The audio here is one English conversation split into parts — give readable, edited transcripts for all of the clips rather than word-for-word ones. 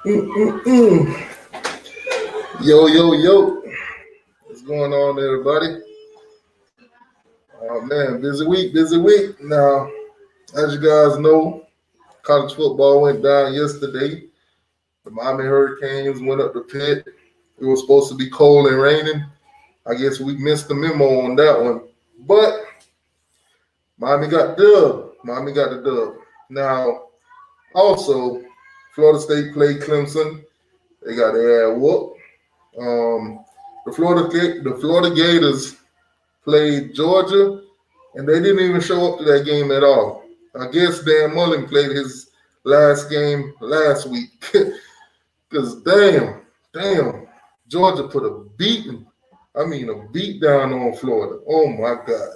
Mm-mm-mm. Yo. What's going on, everybody? Oh, man, busy week. Now, as you guys know, college football went down yesterday. The Miami Hurricanes went up to Pitt. It was supposed to be cold and raining. I guess we missed the memo on that one. But Miami got dubbed. Miami got the dub. Now, also, Florida State played Clemson. They got their ass whooped. The Florida Gators played Georgia, and they didn't even show up to that game at all. I guess Dan Mullen played his last game last week. Because damn, Georgia put a beat down on Florida. Oh my God.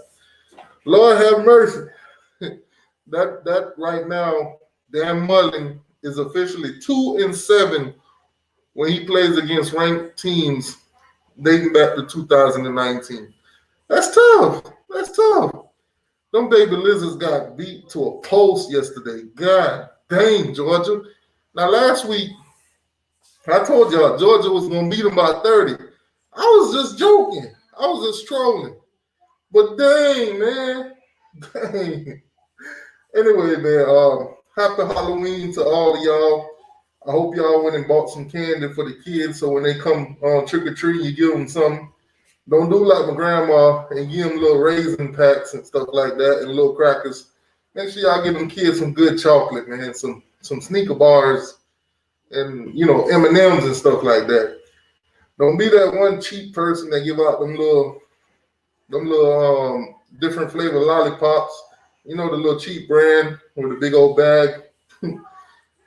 Lord have mercy. That right now, Dan Mullen is officially 2-7 when he plays against ranked teams dating back to 2019. That's tough. Them baby lizards got beat to a post yesterday. God dang, Georgia. Now, last week, I told y'all Georgia was going to beat them by 30. I was just joking. I was just trolling. But dang, man. Dang. Anyway, man, happy Halloween to all of y'all. I hope y'all went and bought some candy for the kids so when they come trick-or-treat, you give them something. Don't do like my grandma and give them little raisin packs and stuff like that and little crackers. Make sure y'all give them kids some good chocolate, man, some sneaker bars and, M&Ms and stuff like that. Don't be that one cheap person that give out them little different flavor lollipops. The little cheap brand with a big old bag.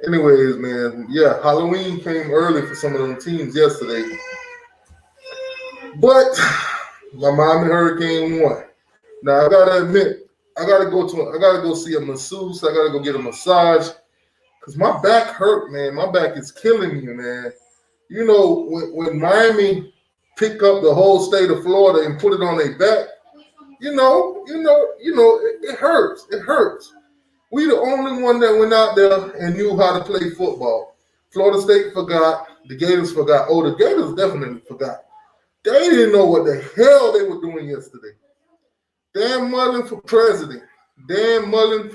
Anyways, man, yeah, Halloween came early for some of them teams yesterday. But my Miami Hurricane won. Now I gotta admit, I gotta go see a masseuse. I gotta go get a massage because my back hurt, man. My back is killing me, man. When Miami pick up the whole state of Florida and put it on their back, it hurts. It hurts. We the only one that went out there and knew how to play football. Florida State forgot. The Gators forgot. Oh, the Gators definitely forgot. They didn't know what the hell they were doing yesterday. Dan Mullen for president. Dan Mullen.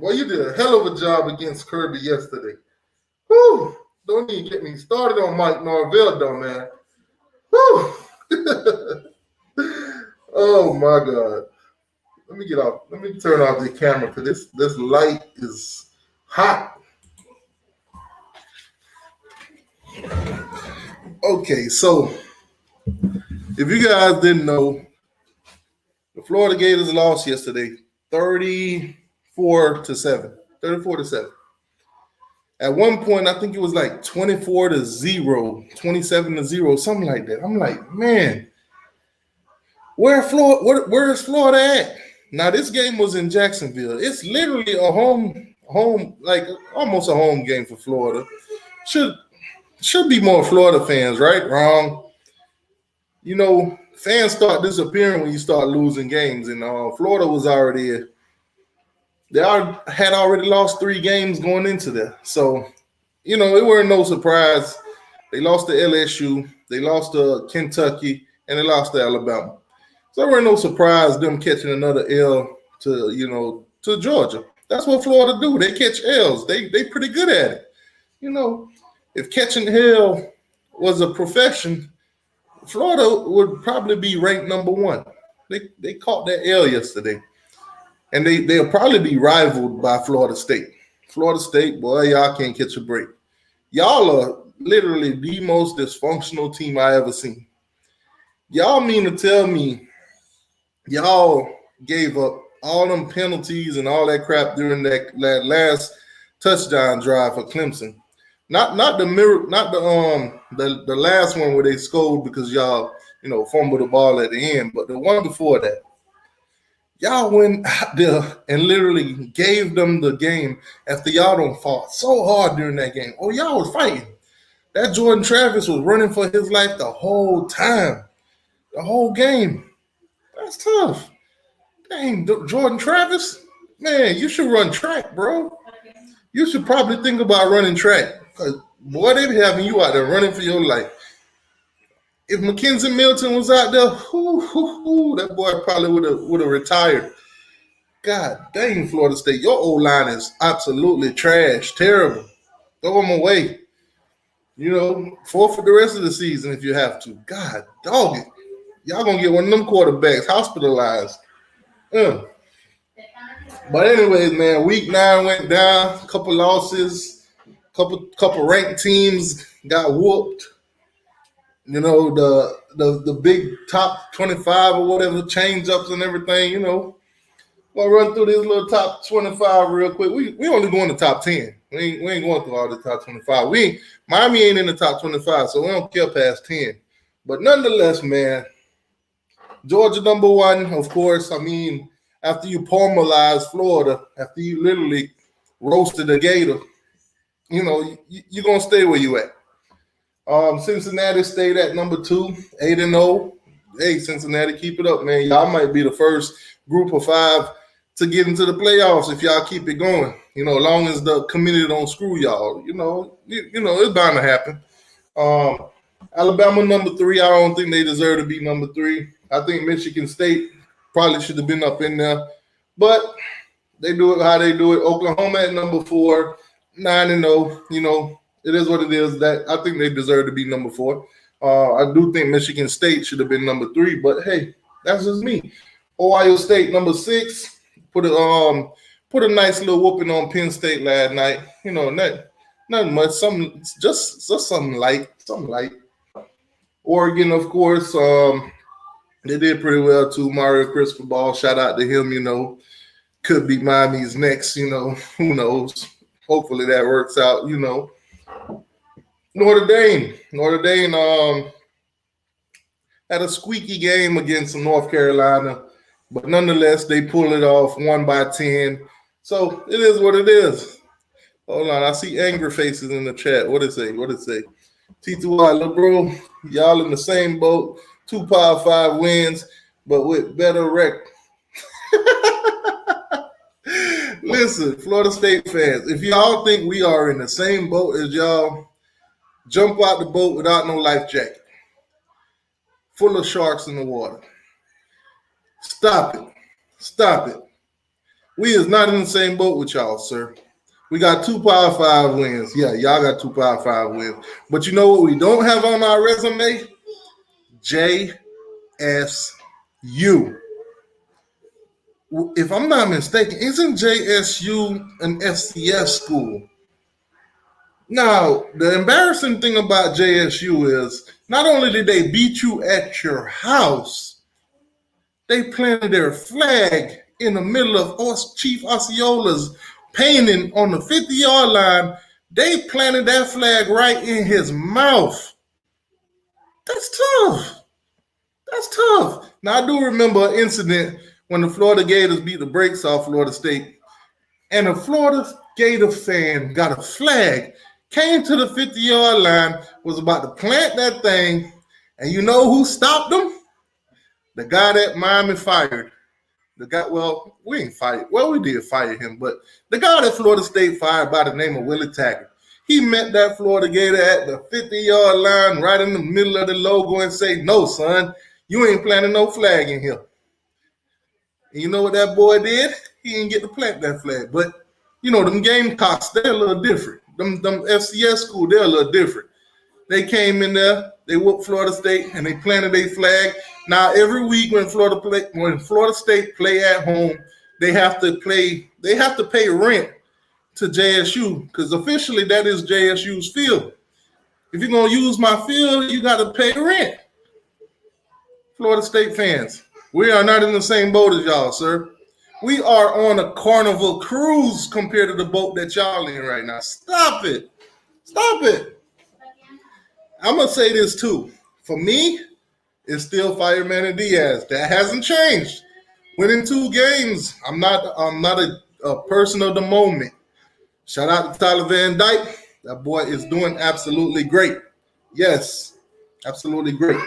Boy, you did a hell of a job against Kirby yesterday. Whew. Don't even get me started on Mike Norvell, though, man. Whew. Oh, my God. Let me turn off the camera because this light is hot. Okay, so if you guys didn't know, the Florida Gators lost yesterday 34-7. 34-7. At one point, I think it was like 24-0, 27-0, something like that. I'm like, man, where is Florida at? Now, this game was in Jacksonville. It's literally a home, like almost a home game for Florida. Should be more Florida fans, right? Wrong. Fans start disappearing when you start losing games, and Florida was had already lost 3 games going into there. So, it weren't no surprise. They lost to LSU, they lost to Kentucky, and they lost to Alabama. So, it weren't no surprise them catching another L to Georgia. That's what Florida do. They catch L's. They pretty good at it. If catching hell was a profession, Florida would probably be ranked number 1. They caught that L yesterday. And they'll probably be rivaled by Florida State. Florida State, boy, y'all can't catch a break. Y'all are literally the most dysfunctional team I ever seen. Y'all mean to tell me y'all gave up all them penalties and all that crap during that last touchdown drive for Clemson? Not the last one where they scored because y'all fumbled the ball at the end, but the one before that. Y'all went out there and literally gave them the game after y'all done fought so hard during that game. Oh, y'all was fighting. That Jordan Travis was running for his life the whole time, the whole game. That's tough. Dang, Jordan Travis, man, you should run track, bro. you should probably think about running track. Because, boy, they be having you out there running for your life. If Mackenzie Milton was out there, that boy probably would have retired. God dang, Florida State, your old line is absolutely trash, terrible. Throw them away. Forfeit the rest of the season if you have to. God dog it. Y'all gonna get one of them quarterbacks hospitalized. Uh. But anyways, man, week 9 went down. A couple losses. Couple ranked teams got whooped. The big top 25 or whatever change ups and everything. We'll run through this little top 25 real quick. We only going to top 10. We ain't going through all the top 25. Miami ain't in the top 25, so we don't care past 10. But nonetheless, man, Georgia number 1, of course. I mean, after you pulverized Florida, after you literally roasted a Gator, you're going to stay where you at. Cincinnati stayed at number 2, 8-0. Hey, Cincinnati, keep it up, man. Y'all might be the first group of 5 to get into the playoffs if y'all keep it going. As long as the community don't screw y'all. It's bound to happen. Alabama number 3. I don't think they deserve to be number 3. I think Michigan State probably should have been up in there, but they do it how they do it. Oklahoma at number 4, 9-0. It is what it is. That I think they deserve to be number 4. I do think Michigan State should have been number 3, but hey, that's just me. Ohio State number 6 put a nice little whooping on Penn State last night. Nothing much. Just something light. Oregon, of course, they did pretty well too. Mario Cristobal, shout out to him. Could be Miami's next. Who knows? Hopefully that works out. Notre Dame had a squeaky game against North Carolina, but nonetheless they pulled it off, 1 by 10. So it is what it is. Hold on, I see angry faces in the chat. What it say? T2I, look, bro, y'all in the same boat. 2 Power 5 wins, but with better record. Listen, Florida State fans, if y'all think we are in the same boat as y'all, jump out the boat without no life jacket. Full of sharks in the water. Stop it. We is not in the same boat with y'all, sir. We got 2 Power 5 wins. Yeah, y'all got 2 Power 5 wins. But you know what we don't have on our resume? JSU. If I'm not mistaken, isn't JSU an FCS school? Now, the embarrassing thing about JSU is not only did they beat you at your house, they planted their flag in the middle of Chief Osceola's painting on the 50-yard line. They planted that flag right in his mouth. That's tough. Now, I do remember an incident when the Florida Gators beat the brakes off Florida State, and a Florida Gator fan got a flag, came to the 50-yard line, was about to plant that thing, and you know who stopped them? The guy that Miami fired. We ain't fired. Well, we did fire him, but the guy that Florida State fired by the name of Willie Taggart, he met that Florida Gator at the 50-yard line right in the middle of the logo and say, "No, son, you ain't planting no flag in here." And you know what that boy did? He didn't get to plant that flag. But, them Gamecocks, they're a little different. Them FCS school, they're a little different. They came in there, they whooped Florida State, and they planted their flag. Now, every week when Florida State play at home, they have to pay rent to JSU, because officially that is JSU's field. If you're going to use my field, you got to pay rent. Florida State fans, we are not in the same boat as y'all, sir. We are on a Carnival cruise compared to the boat that y'all in right now. Stop it. I'm going to say this too. For me, it's still fire Manny Diaz. That hasn't changed. Winning 2 games. I'm not a person of the moment. Shout out to Tyler Van Dyke. That boy is doing absolutely great. Yes, absolutely great.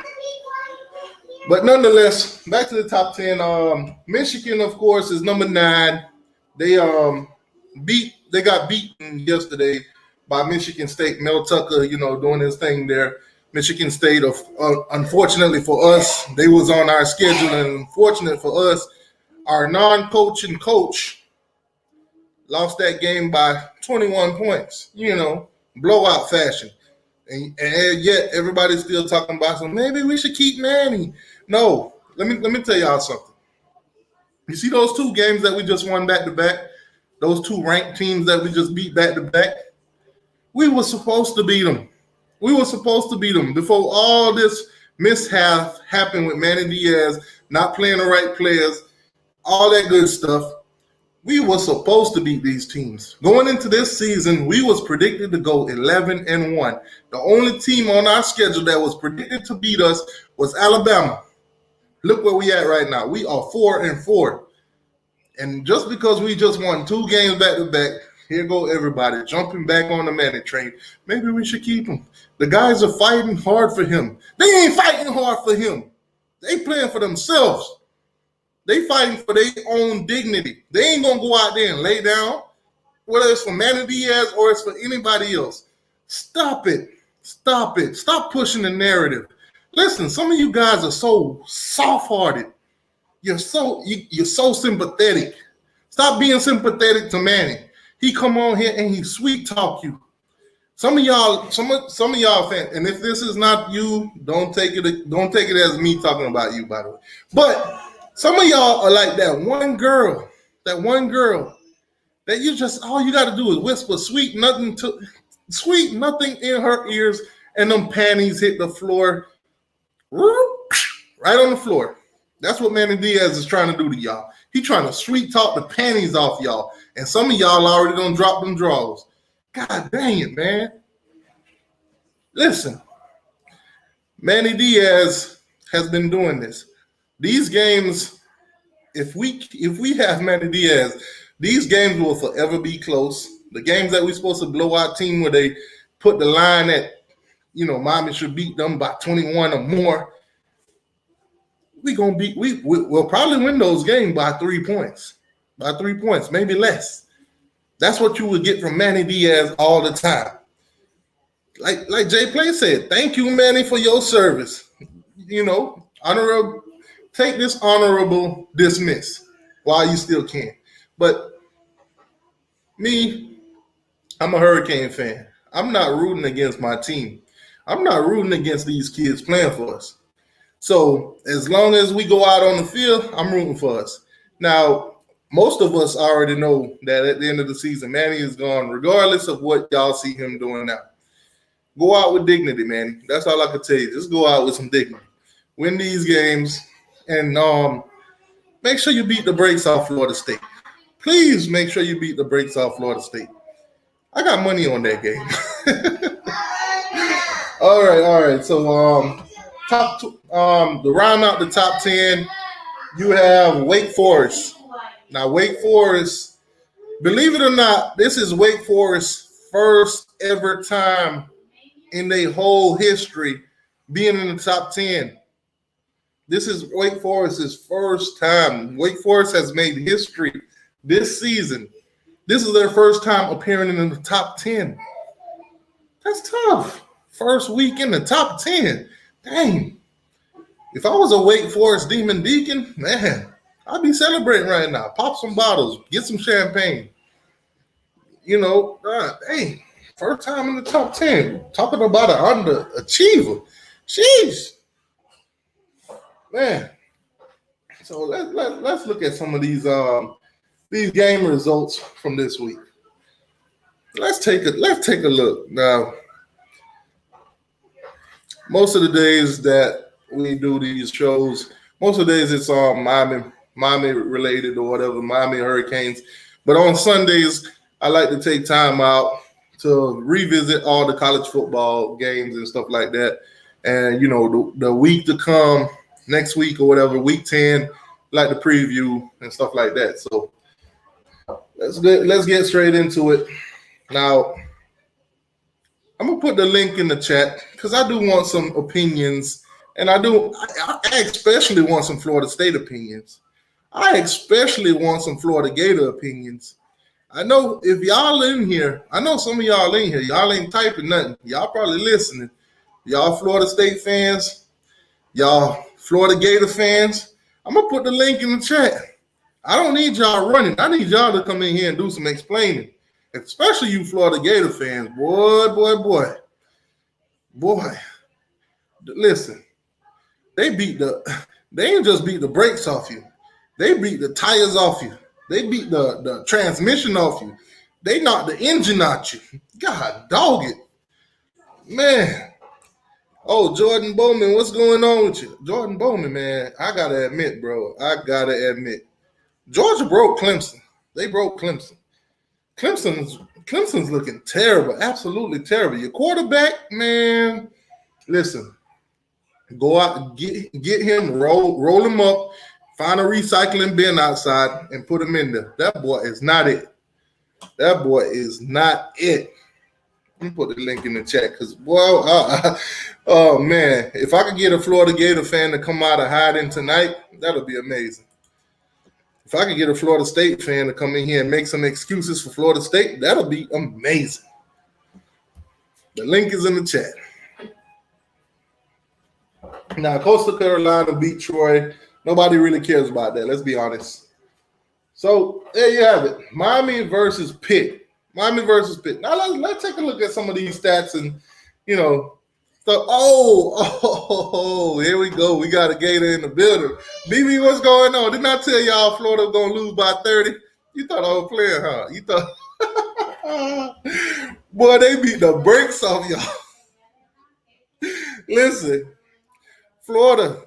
But nonetheless, back to the top 10. Michigan, of course, is number 9. They they got beaten yesterday by Michigan State. Mel Tucker, doing his thing there. Michigan State, unfortunately for us, they was on our schedule, and unfortunate for us, our non-coaching coach lost that game by 21 points, blowout fashion. And yet everybody's still talking about, so maybe we should keep Manny. No, let me tell y'all something. You see those two games that we just won back-to-back, those two ranked teams that we just beat back-to-back? We were supposed to beat them. Before all this mishap happened with Manny Diaz not playing the right players, all that good stuff. We were supposed to beat these teams. Going into this season, we was predicted to go 11-1. The only team on our schedule that was predicted to beat us was Alabama. Look where we at right now. We are 4-4. And just because we just won 2 games back-to-back, here go everybody jumping back on the Manny train. Maybe we should keep him. The guys are fighting hard for him. They ain't fighting hard for him. They playing for themselves. They fighting for their own dignity. They ain't going to go out there and lay down, whether it's for Manny Diaz or it's for anybody else. Stop it. Stop pushing the narrative. Listen, some of you guys are so soft-hearted. You're so sympathetic. Stop being sympathetic to Manny. He come on here and he sweet talk you. Some of y'all fans, and if this is not you, don't take it as me talking about you, by the way. But some of y'all are like that one girl that you just, all you got to do is whisper sweet nothing in her ears, and them panties hit the floor right on the floor. That's what Manny Diaz is trying to do to y'all. He trying to sweet talk the panties off y'all, and some of y'all already done dropped them drawers. God dang it, man. Listen, Manny Diaz has been doing this. These games, if we have Manny Diaz, these games will forever be close. The games that we're supposed to blow our team where they put the line at, Miami should beat them by 21 or more. We'll probably win those games by 3 points. Maybe less. That's what you would get from Manny Diaz all the time. Like Jay Play said, thank you, Manny, for your service. Honorable. Take this honorable dismiss while you still can. But me, I'm a Hurricane fan. I'm not rooting against my team. I'm not rooting against these kids playing for us. So as long as we go out on the field, I'm rooting for us. Now, most of us already know that at the end of the season, Manny is gone, regardless of what y'all see him doing now. Go out with dignity, Manny. That's all I can tell you. Just go out with some dignity. Win these games, and make sure you beat the brakes off Florida State. Please make sure you beat the brakes off Florida State. I got money on that game. All right. So to round out the top 10, you have Wake Forest. Now, Wake Forest, believe it or not, this is Wake Forest's first ever time in their whole history being in the top 10. This is Wake Forest's first time. Wake Forest has made history this season. This is their first time appearing in the top 10. That's tough. First week in the top 10. Dang. If I was a Wake Forest Demon Deacon, man, I'd be celebrating right now. Pop some bottles. Get some champagne. Hey, first time in the top 10. Talking about an underachiever. Jeez. Man. So let's look at some of these game results from this week. Let's take a look. Now, most of the days that we do these shows, most of the days it's Miami related or whatever, Miami Hurricanes. But on Sundays, I like to take time out to revisit all the college football games and stuff like that. And, the week to come, next week or whatever, week 10, like the preview and stuff like that. So let's get straight into it. Now, I'm going to put the link in the chat because I do want some opinions. And I especially want some Florida State opinions. I especially want some Florida Gator opinions. I know if y'all in here, I know some of y'all in here, y'all ain't typing nothing. Y'all probably listening. Y'all Florida State fans, y'all Florida Gator fans, I'm going to put the link in the chat. I don't need y'all running. I need y'all to come in here and do some explaining, especially you Florida Gator fans. Boy. Listen, they ain't just beat the brakes off you. They beat the tires off you. They beat the transmission off you. They knocked the engine out you. God, dog it. Man. Oh, Jordan Bowman, what's going on with you? Jordan Bowman, man, I got to admit, bro. Georgia broke Clemson. They broke Clemson. Clemson's looking terrible, absolutely terrible. Your quarterback, man, listen, go out, get him, roll him up, find a recycling bin outside, and put him in there. That boy is not it. Let me put the link in the chat because, oh man, if I could get a Florida Gator fan to come out of hiding tonight, that'll be amazing. If I could get a Florida State fan to come in here and make some excuses for Florida State, that'll be amazing. The link is in the chat. Now, Coastal Carolina beat Troy. Nobody really cares about that. Let's be honest. So there you have it. Miami versus Pitt. Now let's take a look at some of these stats and, so, here we go. We got a Gator in the building. BB, what's going on? Didn't I tell y'all Florida was going to lose by 30? You thought I was playing, huh? You thought. Boy, they beat the brakes off y'all. Listen, Florida,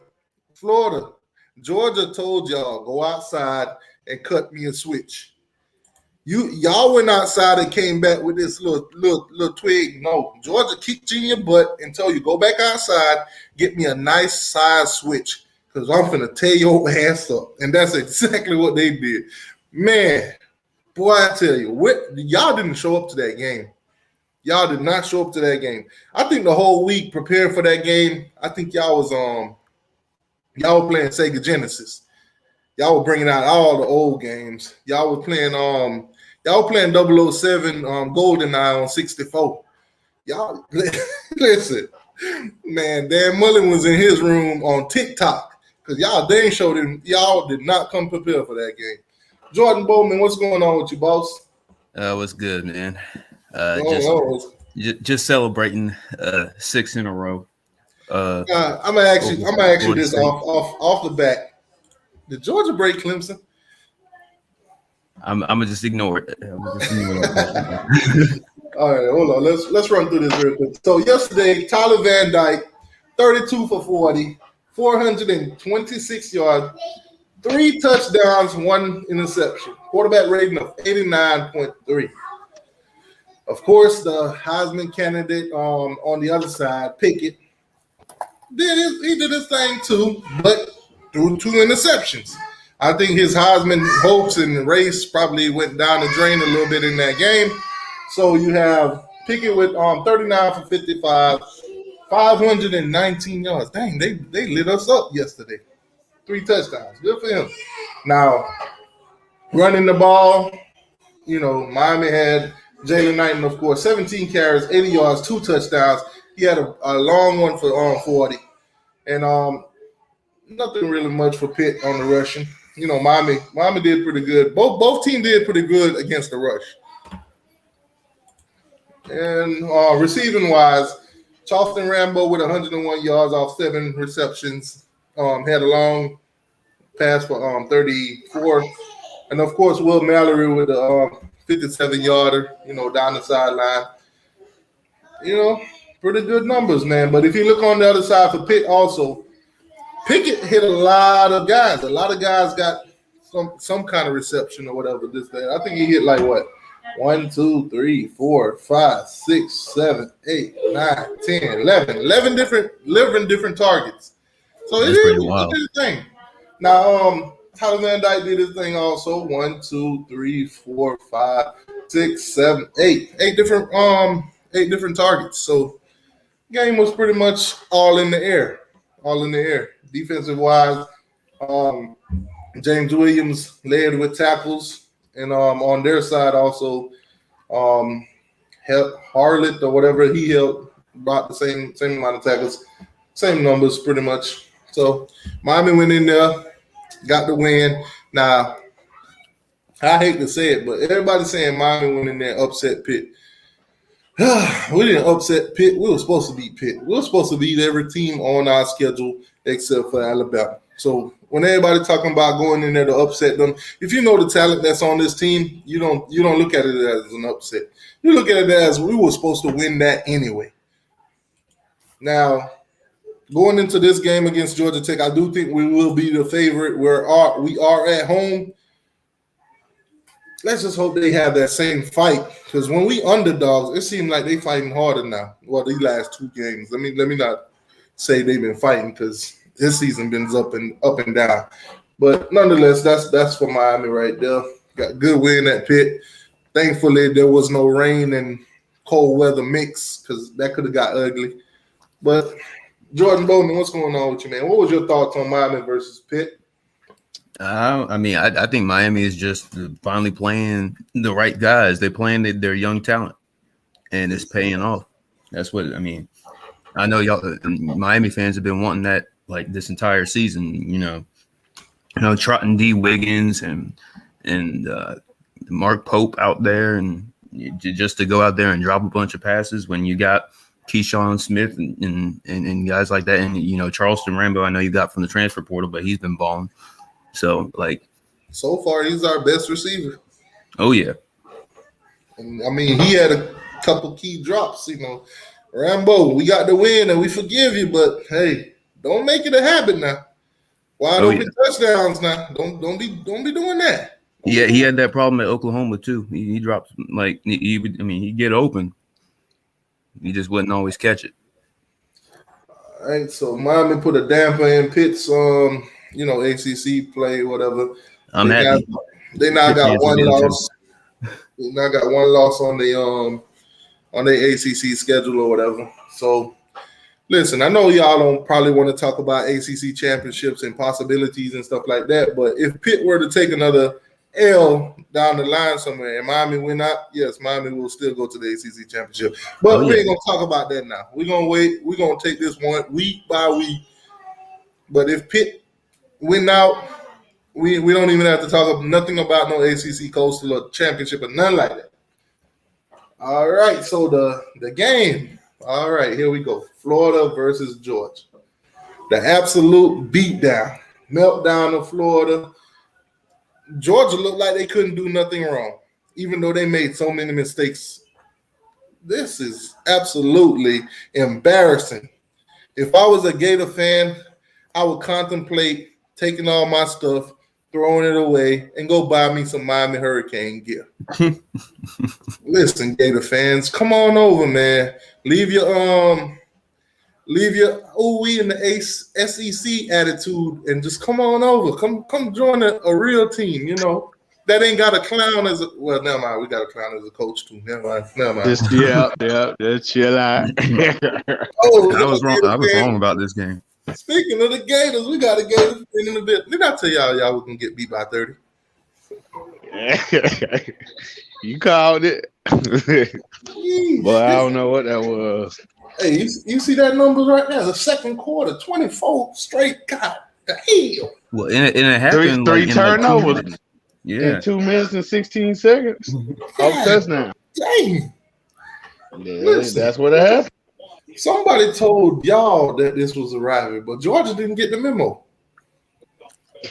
Georgia told y'all, go outside and cut me a switch. Y'all went outside and came back with this little twig. No, Georgia kicked you in your butt and told you, go back outside, get me a nice size switch, because I'm finna tear your ass up. And that's exactly what they did. Man, boy, I tell you, y'all didn't show up to that game. Y'all did not show up to that game. I think the whole week preparing for that game, I think y'all were playing Sega Genesis. Y'all were bringing out all the old games. Y'all were playing 007 GoldenEye on 64. Y'all listen, man. Dan Mullen was in his room on TikTok because y'all did not come prepared for that game. Jordan Bowman, what's going on with you, boss? What's good, man? Just celebrating 6 in a row. I'm gonna ask you this off the bat. Did Georgia break Clemson? I'm gonna just ignore it. All right, hold on. Let's run through this real quick. So yesterday, Tyler Van Dyke, 32 for 40, 426 yards, 3 touchdowns, 1 interception. Quarterback rating of 89.3. Of course, the Heisman candidate on the other side, Pickett, did his thing too, but threw 2 interceptions. I think his Heisman hopes and race probably went down the drain a little bit in that game. So you have Pickett with 39 for 55, 519 yards. Dang, they lit us up yesterday. 3 touchdowns. Good for him. Now, running the ball, Miami had Jalen Knighton, of course, 17 carries, 80 yards, 2 touchdowns. He had a long one for 40. And nothing really much for Pitt on the rushing. Miami did pretty good. Both teams did pretty good against the rush. And receiving wise, Charleston Rambo with 101 yards off 7 receptions. Had a long pass for 34. And of course, Will Mallory with a 57-yarder, down the sideline. Pretty good numbers, man. But if you look on the other side for Pitt also, Pickett hit a lot of guys. A lot of guys got some kind of reception or whatever. I think he hit like what? 1, 2, 3, 4, 5, 6, 7, 8, 9, 10, 11 different targets. So he did his thing. Now, Tyler Van Dyke did his thing also. 1, 2, 3, 4, 5, 6, 7, 8. 8 different targets. So game was pretty much all in the air. Defensive wise, James Williams led with tackles, And on their side also, Harlot or whatever he held brought the same amount of tackles, same numbers pretty much. So Miami went in there, got the win. Now I hate to say it, but everybody's saying Miami went in there upset Pitt. We didn't upset Pitt. We were supposed to beat Pitt. We were supposed to beat every team on our schedule except for Alabama. So when everybody talking about going in there to upset them, if you know the talent that's on this team, you don't look at it as an upset. You look at it as we were supposed to win that anyway. Now, going into this game against Georgia Tech, I do think we will be the favorite. We are at home. Let's just hope they have that same fight, because when we underdogs, it seems like they fighting harder now. Well, these last 2 games. Let me not say they've been fighting, because this season been up and down. But nonetheless, that's for Miami right there. Got good win at Pitt. Thankfully, there was no rain and cold weather mix, because that could have got ugly. But Jordan Bowman, what's going on with you, man? What was your thoughts on Miami versus Pitt? I think Miami is just finally playing the right guys. They're playing their young talent, and it's paying off. That's what I mean. I know y'all, Miami fans have been wanting that like this entire season. You know, trotting D. Wiggins and Mark Pope out there, and just to go out there and drop a bunch of passes when you got Keyshawn Smith and guys like that, and Charleston Rambo. I know you got from the transfer portal, but he's been balling. So, so far, he's our best receiver. Oh, yeah. And, I mean, he had a couple key drops, Rambo, we got the win and we forgive you, but, hey, don't make it a habit now. Wide open touchdowns now. Don't be doing that. Yeah, he had that problem at Oklahoma, too. He dropped, he'd get open. He just wouldn't always catch it. All right, so Miami put a damper in Pitt's ACC play, whatever. I'm happy. They now got one loss. They now got one loss on the ACC schedule or whatever. So, listen, I know y'all don't probably want to talk about ACC championships and possibilities and stuff like that, but if Pitt were to take another L down the line somewhere and Miami win out, yes, Miami will still go to the ACC championship. But we ain't going to talk about that now. We're going to wait. We're going to take this one week by week. But if Pitt win out, we don't even have to talk nothing about no ACC Coastal or championship or nothing like that. All right, so the game. All right, here we go. Florida versus Georgia. The absolute beatdown. Meltdown of Florida. Georgia looked like they couldn't do nothing wrong, even though they made so many mistakes. This is absolutely embarrassing. If I was a Gator fan, I would contemplate taking all my stuff, throwing it away, and go buy me some Miami Hurricane gear. Listen, Gator fans, come on over, man. Leave your we in the SEC attitude and just come on over. Come join a real team, that ain't got a clown as a well, never mind. We got a clown as a coach too. Never mind. Just chill out. I was wrong about this game. Speaking of the Gators, we got a Gators in a bit. Did I tell y'all was gonna get beat by 30? You called it. But I don't know what that was. Hey, you see that numbers right now? The second quarter, 24 straight. God damn. Well, and it happened three turnovers. In 2 minutes and 16 seconds. Off touchdown. Dang. Yeah, that's what happened. Somebody told y'all that this was a rivalry, but Georgia didn't get the memo.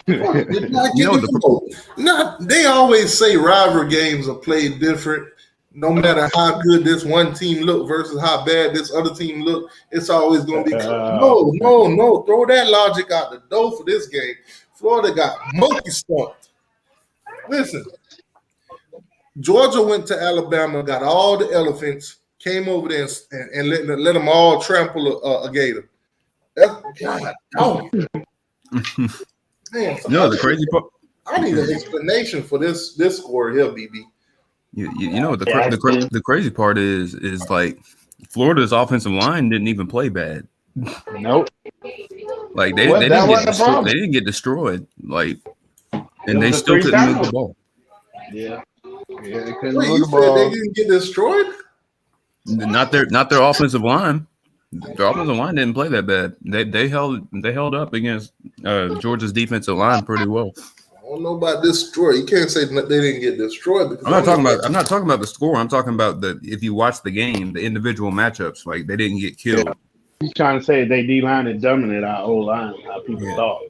Did not get the memo. They always say rivalry games are played different. No matter how good this one team look versus how bad this other team look, it's always going to be no. Throw that logic out the door for this game. Florida got monkey stomped. Listen, Georgia went to Alabama, got all the elephants, came over there and let them all trample a gator. God, oh. Man, the crazy part. I need an explanation for this score here, BB. You know what the crazy part is like Florida's offensive line didn't even play bad. Nope. Like they didn't get destroyed. Like, and they still couldn't move the ball. Yeah, they couldn't Wait, move you the said they ball. didn't get destroyed? Not their offensive line. Their offensive line didn't play that bad. They held up against Georgia's defensive line pretty well. I don't know about destroyed. You can't say that they didn't get destroyed because I'm not talking about the score. I'm talking about if you watch the game, the individual matchups, like they didn't get killed. He's trying to say they D-line is dominant our O-line, how people thought.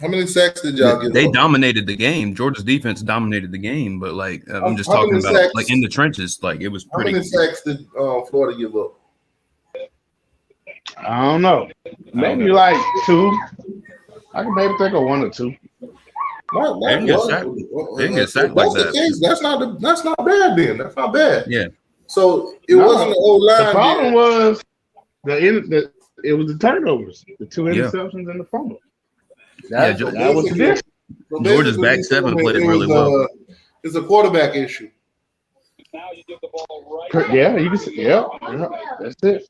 How many sacks did y'all get? They dominated the game. Georgia's defense dominated the game, but like I'm just How talking many about sacks? like in the trenches, like it was How pretty. many sacks did Florida give up? I don't know. Maybe like 2. I can maybe think of 1 or 2. They didn't get sacked. They didn't get sacked like that. That's the case. That's not bad then. That's not bad. Yeah. So it wasn't the old line. The problem was it was the turnovers, the 2 interceptions and the fumble. That was the difference. So Georgia's back 7 played really well. It's a quarterback issue. Yeah, you can see. Yeah, that's it.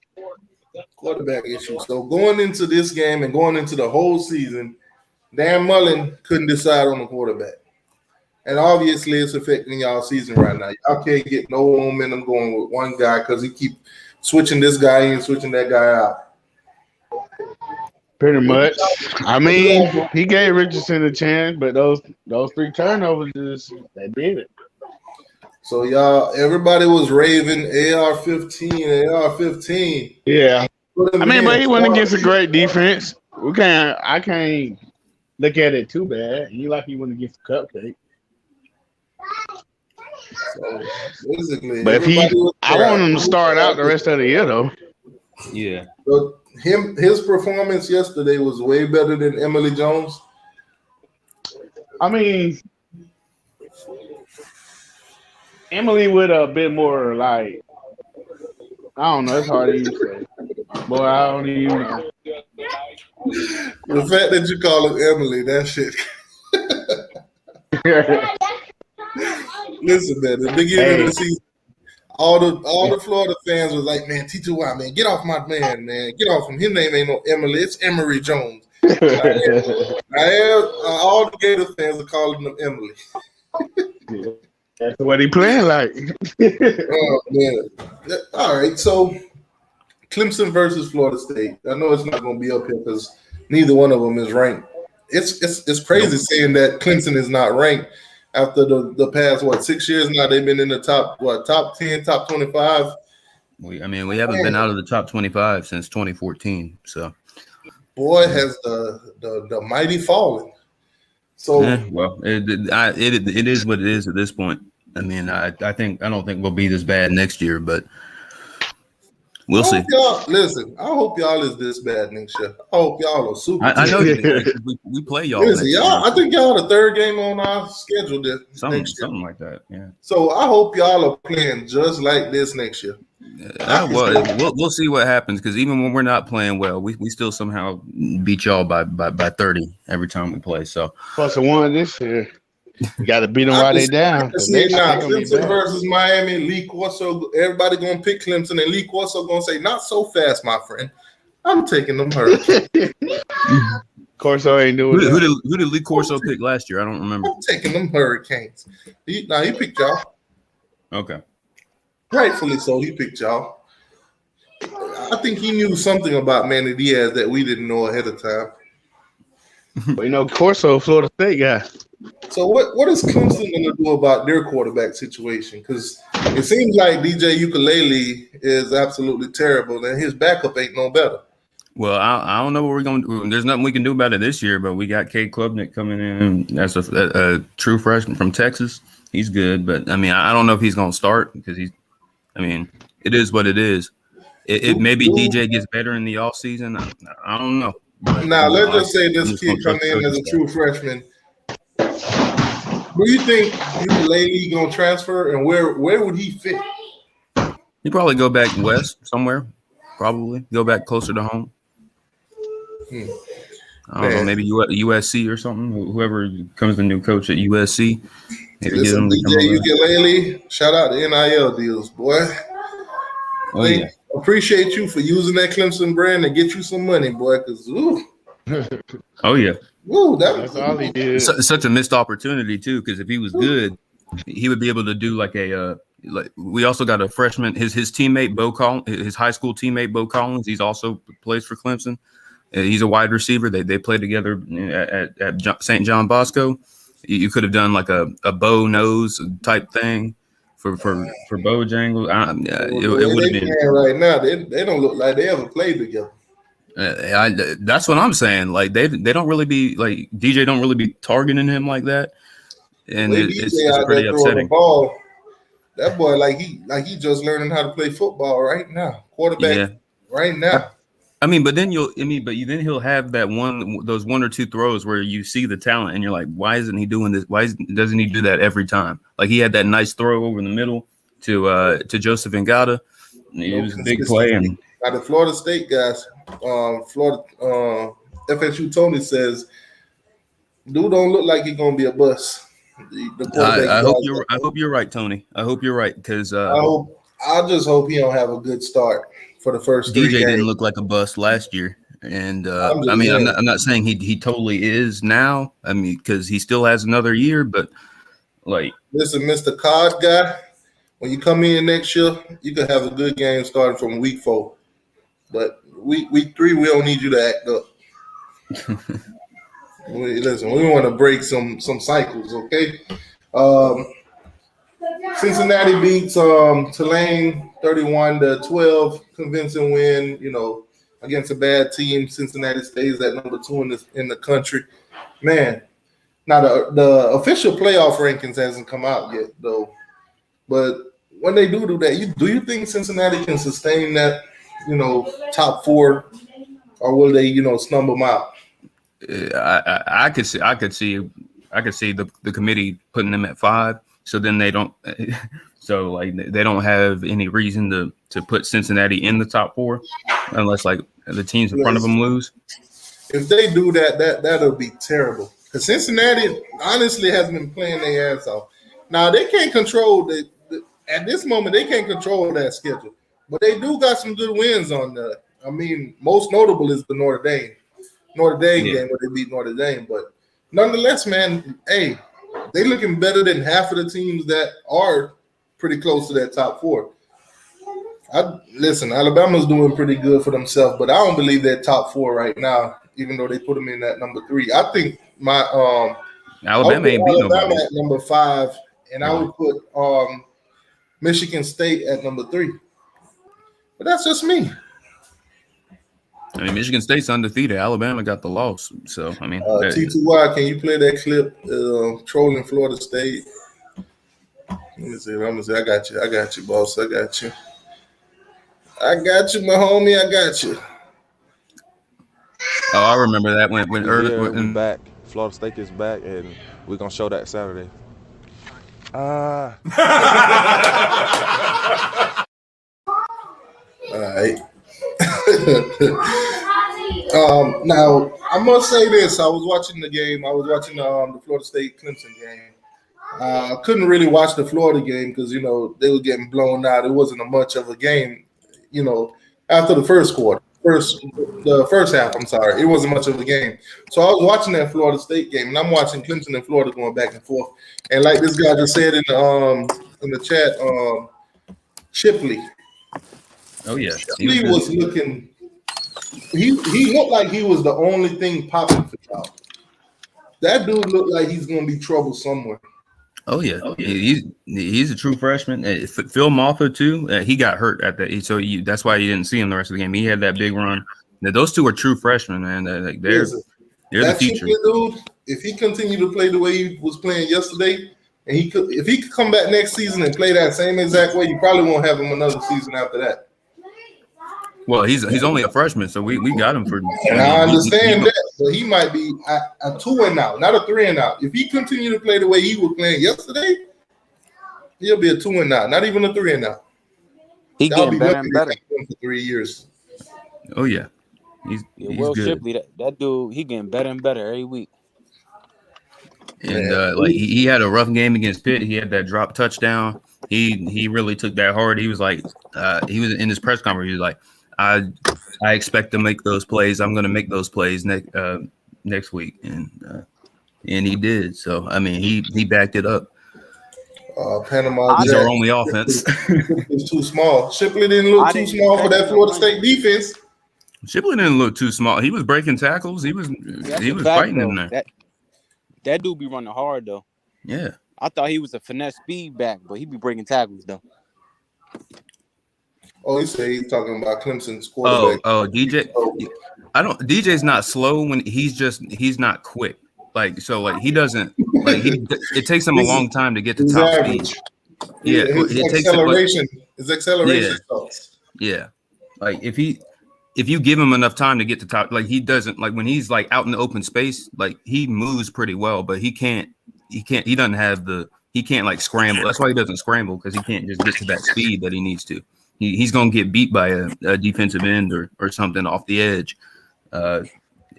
Quarterback issue. So going into this game and going into the whole season, Dan Mullen couldn't decide on the quarterback. And obviously it's affecting y'all season right now. Y'all can't get no momentum going with one guy because he keep switching this guy in, switching that guy out. Pretty much. I mean, he gave Richardson a chance, but those 3 turnovers they did it. So y'all, everybody was raving AR-15. Yeah. I mean, but he went against a great defense. I can't look at it too bad. He went against a cupcake. So basically, but I want him to start out the rest of the year though. Yeah. But his performance yesterday was way better than Emily Jones. I mean, Emily with a bit more like, I don't know. It's hard to even say. Boy, I don't even know. The fact that you call her Emily, that shit. Listen, man, the beginning of the season, all the Florida fans was like, man, T.T. Watt, man, get off my man, get off him. His name ain't no Emily, it's Emory Jones. All the Gator fans are calling him Emily. That's what he playing like. Oh man! All right, so Clemson versus Florida State. I know it's not going to be up here because neither one of them is ranked. It's crazy saying that Clemson is not ranked after the past 6 years now. They've been in the top 10, top 25. We haven't been out of the top 25 since 2014. So, boy, has the mighty fallen. So it is what it is at this point. I mean, I don't think we'll be this bad next year, but we'll see. Listen, I hope y'all is this bad next year. I hope y'all are super. I know we play y'all. Listen, y'all. I think y'all the 3rd game on our schedule something like that. Yeah. So I hope y'all are playing just like this next year. We'll see what happens because even when we're not playing well, we still somehow beat y'all by 30 every time we play. So plus the one this year. You got to beat them while they down. See now, Clemson versus Miami. Lee Corso, everybody gonna pick Clemson, and Lee Corso gonna say, "Not so fast, my friend. I'm taking them Hurricanes." Corso ain't doing who did Lee Corso pick last year? I don't remember. I'm taking them Hurricanes. He picked y'all. Okay. Rightfully so. He picked y'all. I think he knew something about Manny Diaz that we didn't know ahead of time. But Corso, Florida State guy. So what is Clemson going to do about their quarterback situation? Because it seems like DJ Ukulele is absolutely terrible, and his backup ain't no better. Well, I don't know what we're going to do. There's nothing we can do about it this year, but we got Cade Klubnik coming in as a true freshman from Texas. He's good, but, I mean, I don't know if he's going to start because it is what it is. It maybe DJ gets better in the offseason. I don't know. Now, let's just say this kid come in as a true freshman. Do you think Ukulele gonna transfer, and where would he fit? He'd probably go back west somewhere. Probably go back closer to home. I don't know, maybe USC or something. Whoever becomes the new coach at USC. Listen, DJ Ukulele, shout out to NIL deals, boy. Appreciate you for using that Clemson brand to get you some money, boy. Cause oh yeah. Woo, That's all he did. Such a missed opportunity too, because if he was good, he would be able to do like a like. We also got a freshman, his teammate Bo Collins, his high school teammate Bo Collins. He's also plays for Clemson. He's a wide receiver. They play together at St. John Bosco. You could have done like a bow nose type thing for Bojangles. It would have been right now. They don't look like they ever played together. That's what I'm saying. Like they don't really be like DJ don't really be targeting him like that, and it's pretty upsetting. Ball, that boy like he just learning how to play football right now. Quarterback right now. I mean, but then then he'll have those one or two throws where you see the talent and you're like, why isn't he doing this? Doesn't he do that every time? Like he had that nice throw over in the middle to Joseph Ngata. It was a big play. And now the Florida State guys, Florida FSU Tony says, dude don't look like he's gonna be a bust. I hope you're right, Tony. I hope you're right because I just hope he don't have a good start for the first three DJ games. Didn't look like a bust last year, and I'm not saying he totally is now. I mean, because he still has another year, but like, listen, Mr. Cod guy, when you come in next year, you can have a good game starting from week 4, but week 3 we don't need you to act up. Listen, we want to break some cycles, okay? Cincinnati beats Tulane 31-12, convincing win. Against a bad team. Cincinnati stays at number 2 in the country. Man, now the official playoff rankings hasn't come out yet though. But when they do that, do you think Cincinnati can sustain that? Top 4, or will they snub them out? I could see the committee putting them at 5. So then they don't. So like they don't have any reason to put Cincinnati in the top 4 unless like the teams in front of them lose. If they do that'll be terrible. Because Cincinnati honestly hasn't been playing their ass off. Now they can't control at this moment they can't control that schedule, but they do got some good wins on the. I mean, most notable is the Notre Dame game where they beat Notre Dame. But nonetheless, man, hey. They looking better than half of the teams that are pretty close to that top 4. Listen, Alabama's doing pretty good for themselves, but I don't believe they're top 4 right now, even though they put them in at number 3. I think Alabama ain't beat nobody. At number 5, and I would put Michigan State at number 3. But that's just me. I mean, Michigan State's undefeated. Alabama got the loss. So, I mean. T2Y, can you play that clip trolling Florida State? Let me see. I got you, boss. I got you, my homie. I got you. Oh, I remember that when early. Back. Florida State is back, and we're going to show that Saturday. All right. Now I must say this: I was watching the game. I was watching the Florida State Clemson game. I couldn't really watch the Florida game because they were getting blown out. It wasn't much of a game. After the first half. I'm sorry, it wasn't much of a game. So I was watching that Florida State game, and I'm watching Clemson and Florida going back and forth. And like this guy just said in the chat, Shipley. Oh yeah, he was looking. He looked like he was the only thing popping for y'all. That dude looked like he's gonna be trouble somewhere. Oh yeah, he's a true freshman. Phil Mafah too. He got hurt at that, so that's why you didn't see him the rest of the game. He had that big run. Now, those two are true freshmen, man. They're the future. Dude, if he continued to play the way he was playing yesterday, and if he could come back next season and play that same exact way, you probably won't have him another season after that. Well, he's only a freshman, so we got him for. And I understand that, but he might be a 2 and out, not a 3 and out. If he continue to play the way he was playing yesterday, he'll be a 2 and out, not even a 3 and out. He getting better and better for 3 years. Oh yeah, he's Will good. Shipley, that dude, he getting better and better every week. And he had a rough game against Pitt. He had that drop touchdown. He really took that hard. He was like, he was in his press conference. He was like, I expect to make those plays. I'm going to make those plays next week, and he did. So I mean, he backed it up. Panama He's Jack our only offense. is too small. Shipley didn't look too small for that Florida State defense. Shipley didn't look too small. He was breaking tackles. He was fighting in there. That dude be running hard though. Yeah. I thought he was a finesse speed back, but he be breaking tackles though. Oh, he said he's talking about Clemson's quarterback. Oh, DJ. DJ's not slow when he's not quick. He doesn't it takes him a long time to get to top average. speed. Yeah, his acceleration. His acceleration starts. Yeah. Like if you give him enough time to get to top, like he doesn't, like when he's like out in the open space, like he moves pretty well, but he can't like scramble. That's why he doesn't scramble, because he can't just get to that speed that he needs to. He's gonna get beat by a defensive end or something off the edge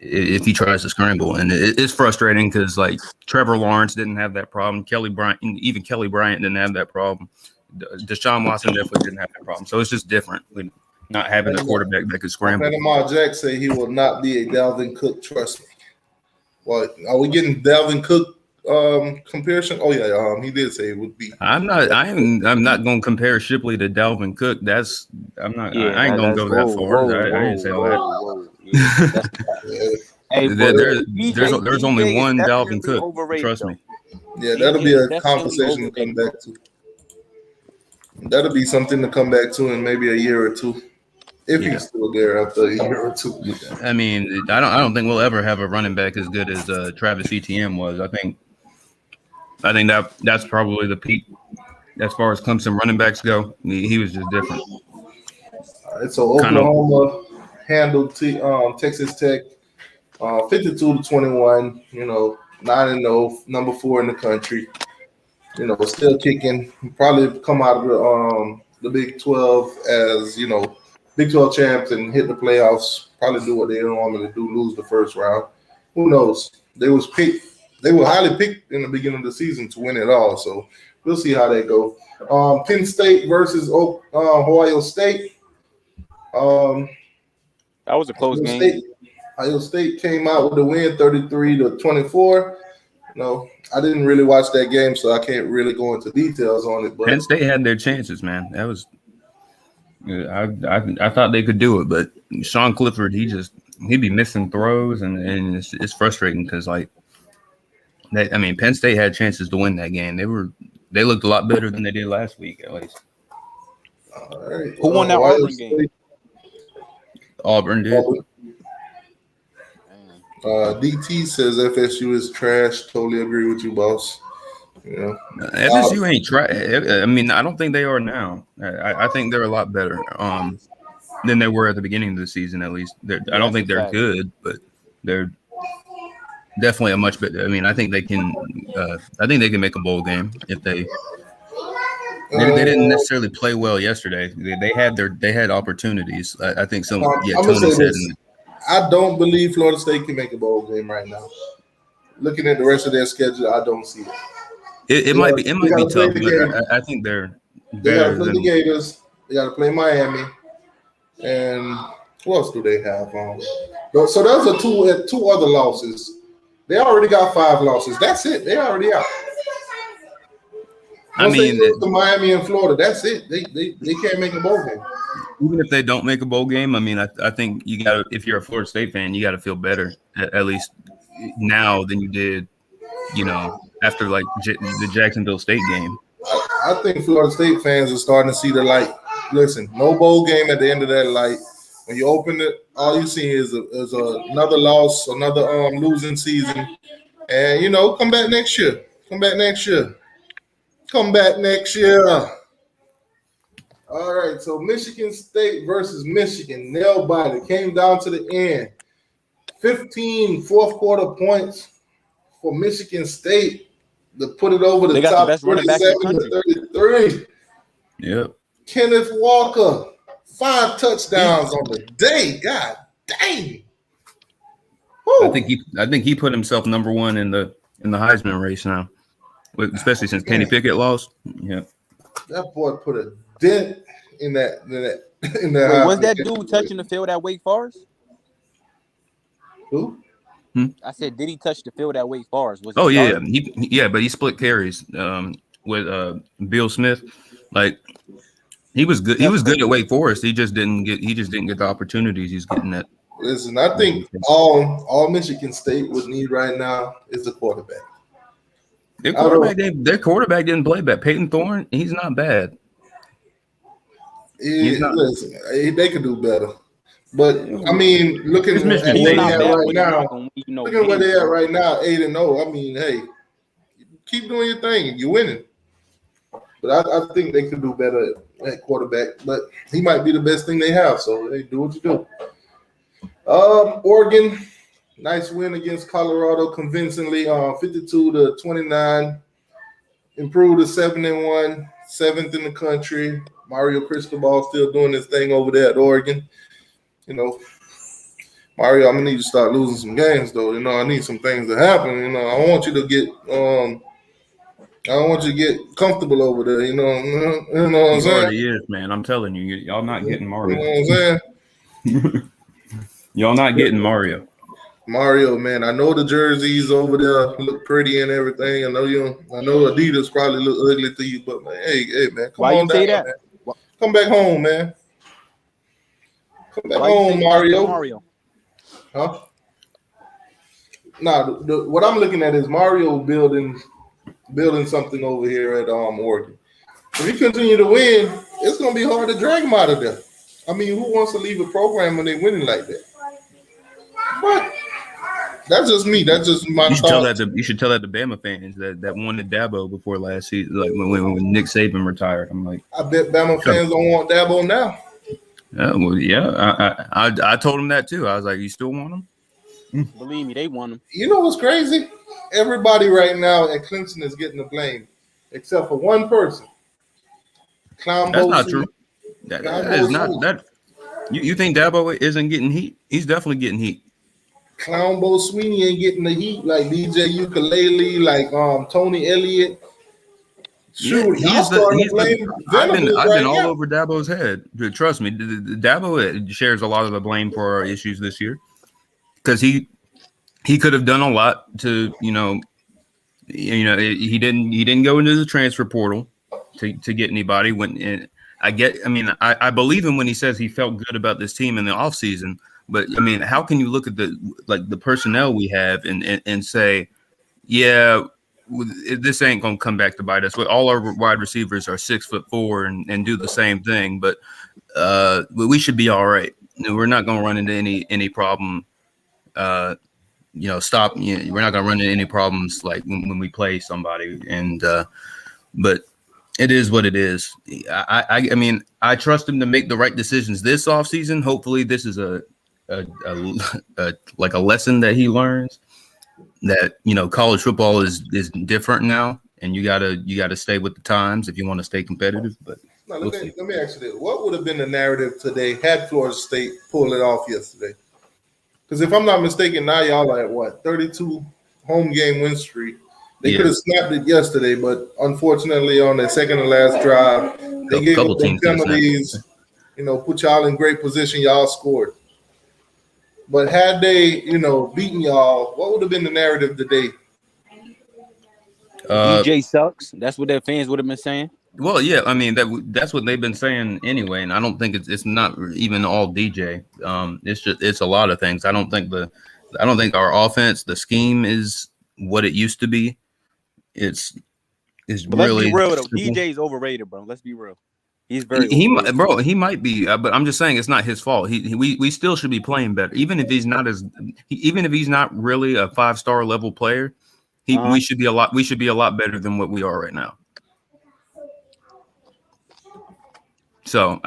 if he tries to scramble, and it's frustrating because like Trevor Lawrence didn't have that problem. Kelly Bryant didn't have that problem. Deshaun Watson definitely didn't have that problem. So it's just different with not having a quarterback that could scramble. Panama Jack say he will not be a Dalvin Cook. Trust me. What are we getting Dalvin Cook comparison? Oh yeah, he did say it would be. I'm not going to compare Shipley to Dalvin Cook. I ain't going to go that far. I didn't say all that. Hey, there's only one Dalvin Cook. Trust me. Yeah, that'll be a conversation to come back to. That'll be something to come back to in maybe a year or two, if he's still there after a year or two. I mean, I don't think we'll ever have a running back as good as Travis Etienne was. I think that's probably the peak as far as Clemson running backs go. He was just different. All right, so Oklahoma handled Texas Tech 52-21. 9-0, number 4 in the country. Still kicking. Probably come out of the Big 12 as Big 12 champs and hit the playoffs. Probably do what they normally do, lose the first round. Who knows? They were highly picked in the beginning of the season to win it all. So we'll see how they go. Penn State versus Ohio State. That was a close game. Ohio State came out with a win, 33-24. I didn't really watch that game, so I can't really go into details on it. But Penn State had their chances, man. That was I thought they could do it, but Sean Clifford, he'd be missing throws, and it's frustrating because Penn State had chances to win that game. They looked a lot better than they did last week, at least. All right. Who won that Auburn game? Auburn did. DT says FSU is trash. Totally agree with you, boss. FSU ain't trash. I mean, I don't think they are now. I think they're a lot better than they were at the beginning of the season, at least. I don't think they're good, but they're definitely a much better. I mean, I think they can. I think they can make a bowl game if they didn't necessarily play well yesterday. They had opportunities. I think some. Tony said. I don't believe Florida State can make a bowl game right now. Looking at the rest of their schedule, I don't see it. It might be tough, but I think they're They got to play the Gators. They got to play Miami, and who else do they have? So those are two other losses. They already got 5 losses. That's it. They already out. Once they lose to Miami and Florida, that's it. They can't make a bowl game. Even if they don't make a bowl game, I mean, I think you got to, if you're a Florida State fan, you got to feel better, at least now than you did, after like the Jacksonville State game. I think Florida State fans are starting to see the light. Listen, no bowl game at the end of that light. When you open it, all you see is another loss, another losing season. And, come back next year. Come back next year. All right, so Michigan State versus Michigan, nail biter, came down to the end. 15 fourth-quarter points for Michigan State to put it over the top, 37-33. Yep. Kenneth Walker, 5 touchdowns on the day. God dang. I think he put himself number 1 in the Heisman race now, especially since Kenny Pickett lost. Yeah. That boy put a dent in that. Was that dude touching the field at Wake Forest? Who? I said, did he touch the field at Wake Forest? Was he Oh yeah, starting? but he split carries with Bill Smith. Like he was good. He was good at Wake Forest. He just didn't get the opportunities he's getting at. Listen, I think all Michigan State would need right now is a quarterback. Their quarterback didn't play bad. Peyton Thorne, he's not bad. Listen, they could do better. But I mean, looking at where they at right now, look at where they at right now, 8-0. I mean, hey, keep doing your thing. You're winning. But I think they could do better at quarterback. But he might be the best thing they have. So they do what you do. Oregon, nice win against Colorado convincingly, 52-29. Improved to 7-1, 7th in the country. Mario Cristobal still doing his thing over there at Oregon. You know, Mario, I'm gonna need to start losing some games though. You know, I need some things to happen. You know, I don't want you to get comfortable over there. You know what I'm saying? Already is, man. I'm telling you, y'all not getting Mario. You know what I'm saying? Y'all not getting Mario. Mario, man, I know the jerseys over there look pretty and everything. I know Adidas probably look ugly to you, but man, hey, man, come on down, man. Come back home, man. Come back home, Mario. Huh? Nah, what I'm looking at is Mario building something over here at Oregon. If he continue to win, it's gonna be hard to drag him out of there. I mean, who wants to leave a program when they're winning like that? But that's just me. That's just my thought. You should tell that to Bama fans that wanted Dabo before last season, like when Nick Saban retired. I'm like, I bet Bama fans don't want Dabo now. I told him that too. I was like, you still want him? Believe me, they want him. You know what's crazy? Everybody right now at Clemson is getting the blame, except for one person. That's not true. That is not that. You think Dabo isn't getting heat? He's definitely getting heat. Clown Bo Sweeney ain't getting the heat like DJ Ukulele, like Tony Elliott. Shoot, I've been all over Dabo's head. Trust me, Dabo shares a lot of the blame for our issues this year because he could have done a lot to he didn't go into the transfer portal to get anybody. I believe him when he says he felt good about this team in the offseason. But I mean, how can you look at the personnel we have and say, yeah, this ain't gonna come back to bite us? All our wide receivers are 6'4" and do the same thing, but we should be all right. We're not gonna run into any problem. We're not gonna run into any problems like when we play somebody. But it is what it is. I mean, I trust him to make the right decisions this offseason. Hopefully, this is a lesson that he learns that college football is different now, and you gotta stay with the times if you want to stay competitive. But let me ask you this: what would have been the narrative today had Florida State pulled it off yesterday? Because if I'm not mistaken, now y'all are at what 32 home game win streak. They could have snapped it yesterday, but unfortunately, on the second to last drive, they gave up the penalties. Put y'all in great position. Y'all scored. But had they, beaten y'all, what would have been the narrative today? DJ sucks. That's what their fans would have been saying. Well, yeah, I mean that's what they've been saying anyway, and I don't think it's not even all DJ. It's a lot of things. I don't think our offense, the scheme is what it used to be. It's really. Let's be real though. DJ's overrated, bro. Let's be real. He's very he might be, but I'm just saying it's not his fault. We still should be playing better, even if he's not really a 5-star level player. We should be a lot better than what we are right now. So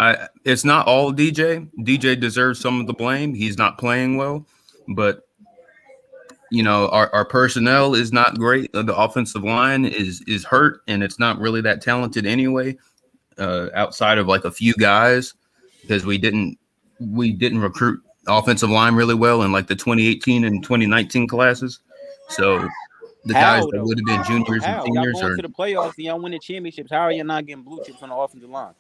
it's not all DJ. DJ deserves some of the blame. He's not playing well, but our personnel is not great. The offensive line is hurt, and it's not really that talented anyway. Outside of like a few guys, because we didn't recruit offensive line really well in like the 2018 and 2019 classes. So the guys that would have been juniors and seniors y'all going to the playoffs and y'all winning championships. How are you not getting blue chips on the offensive line?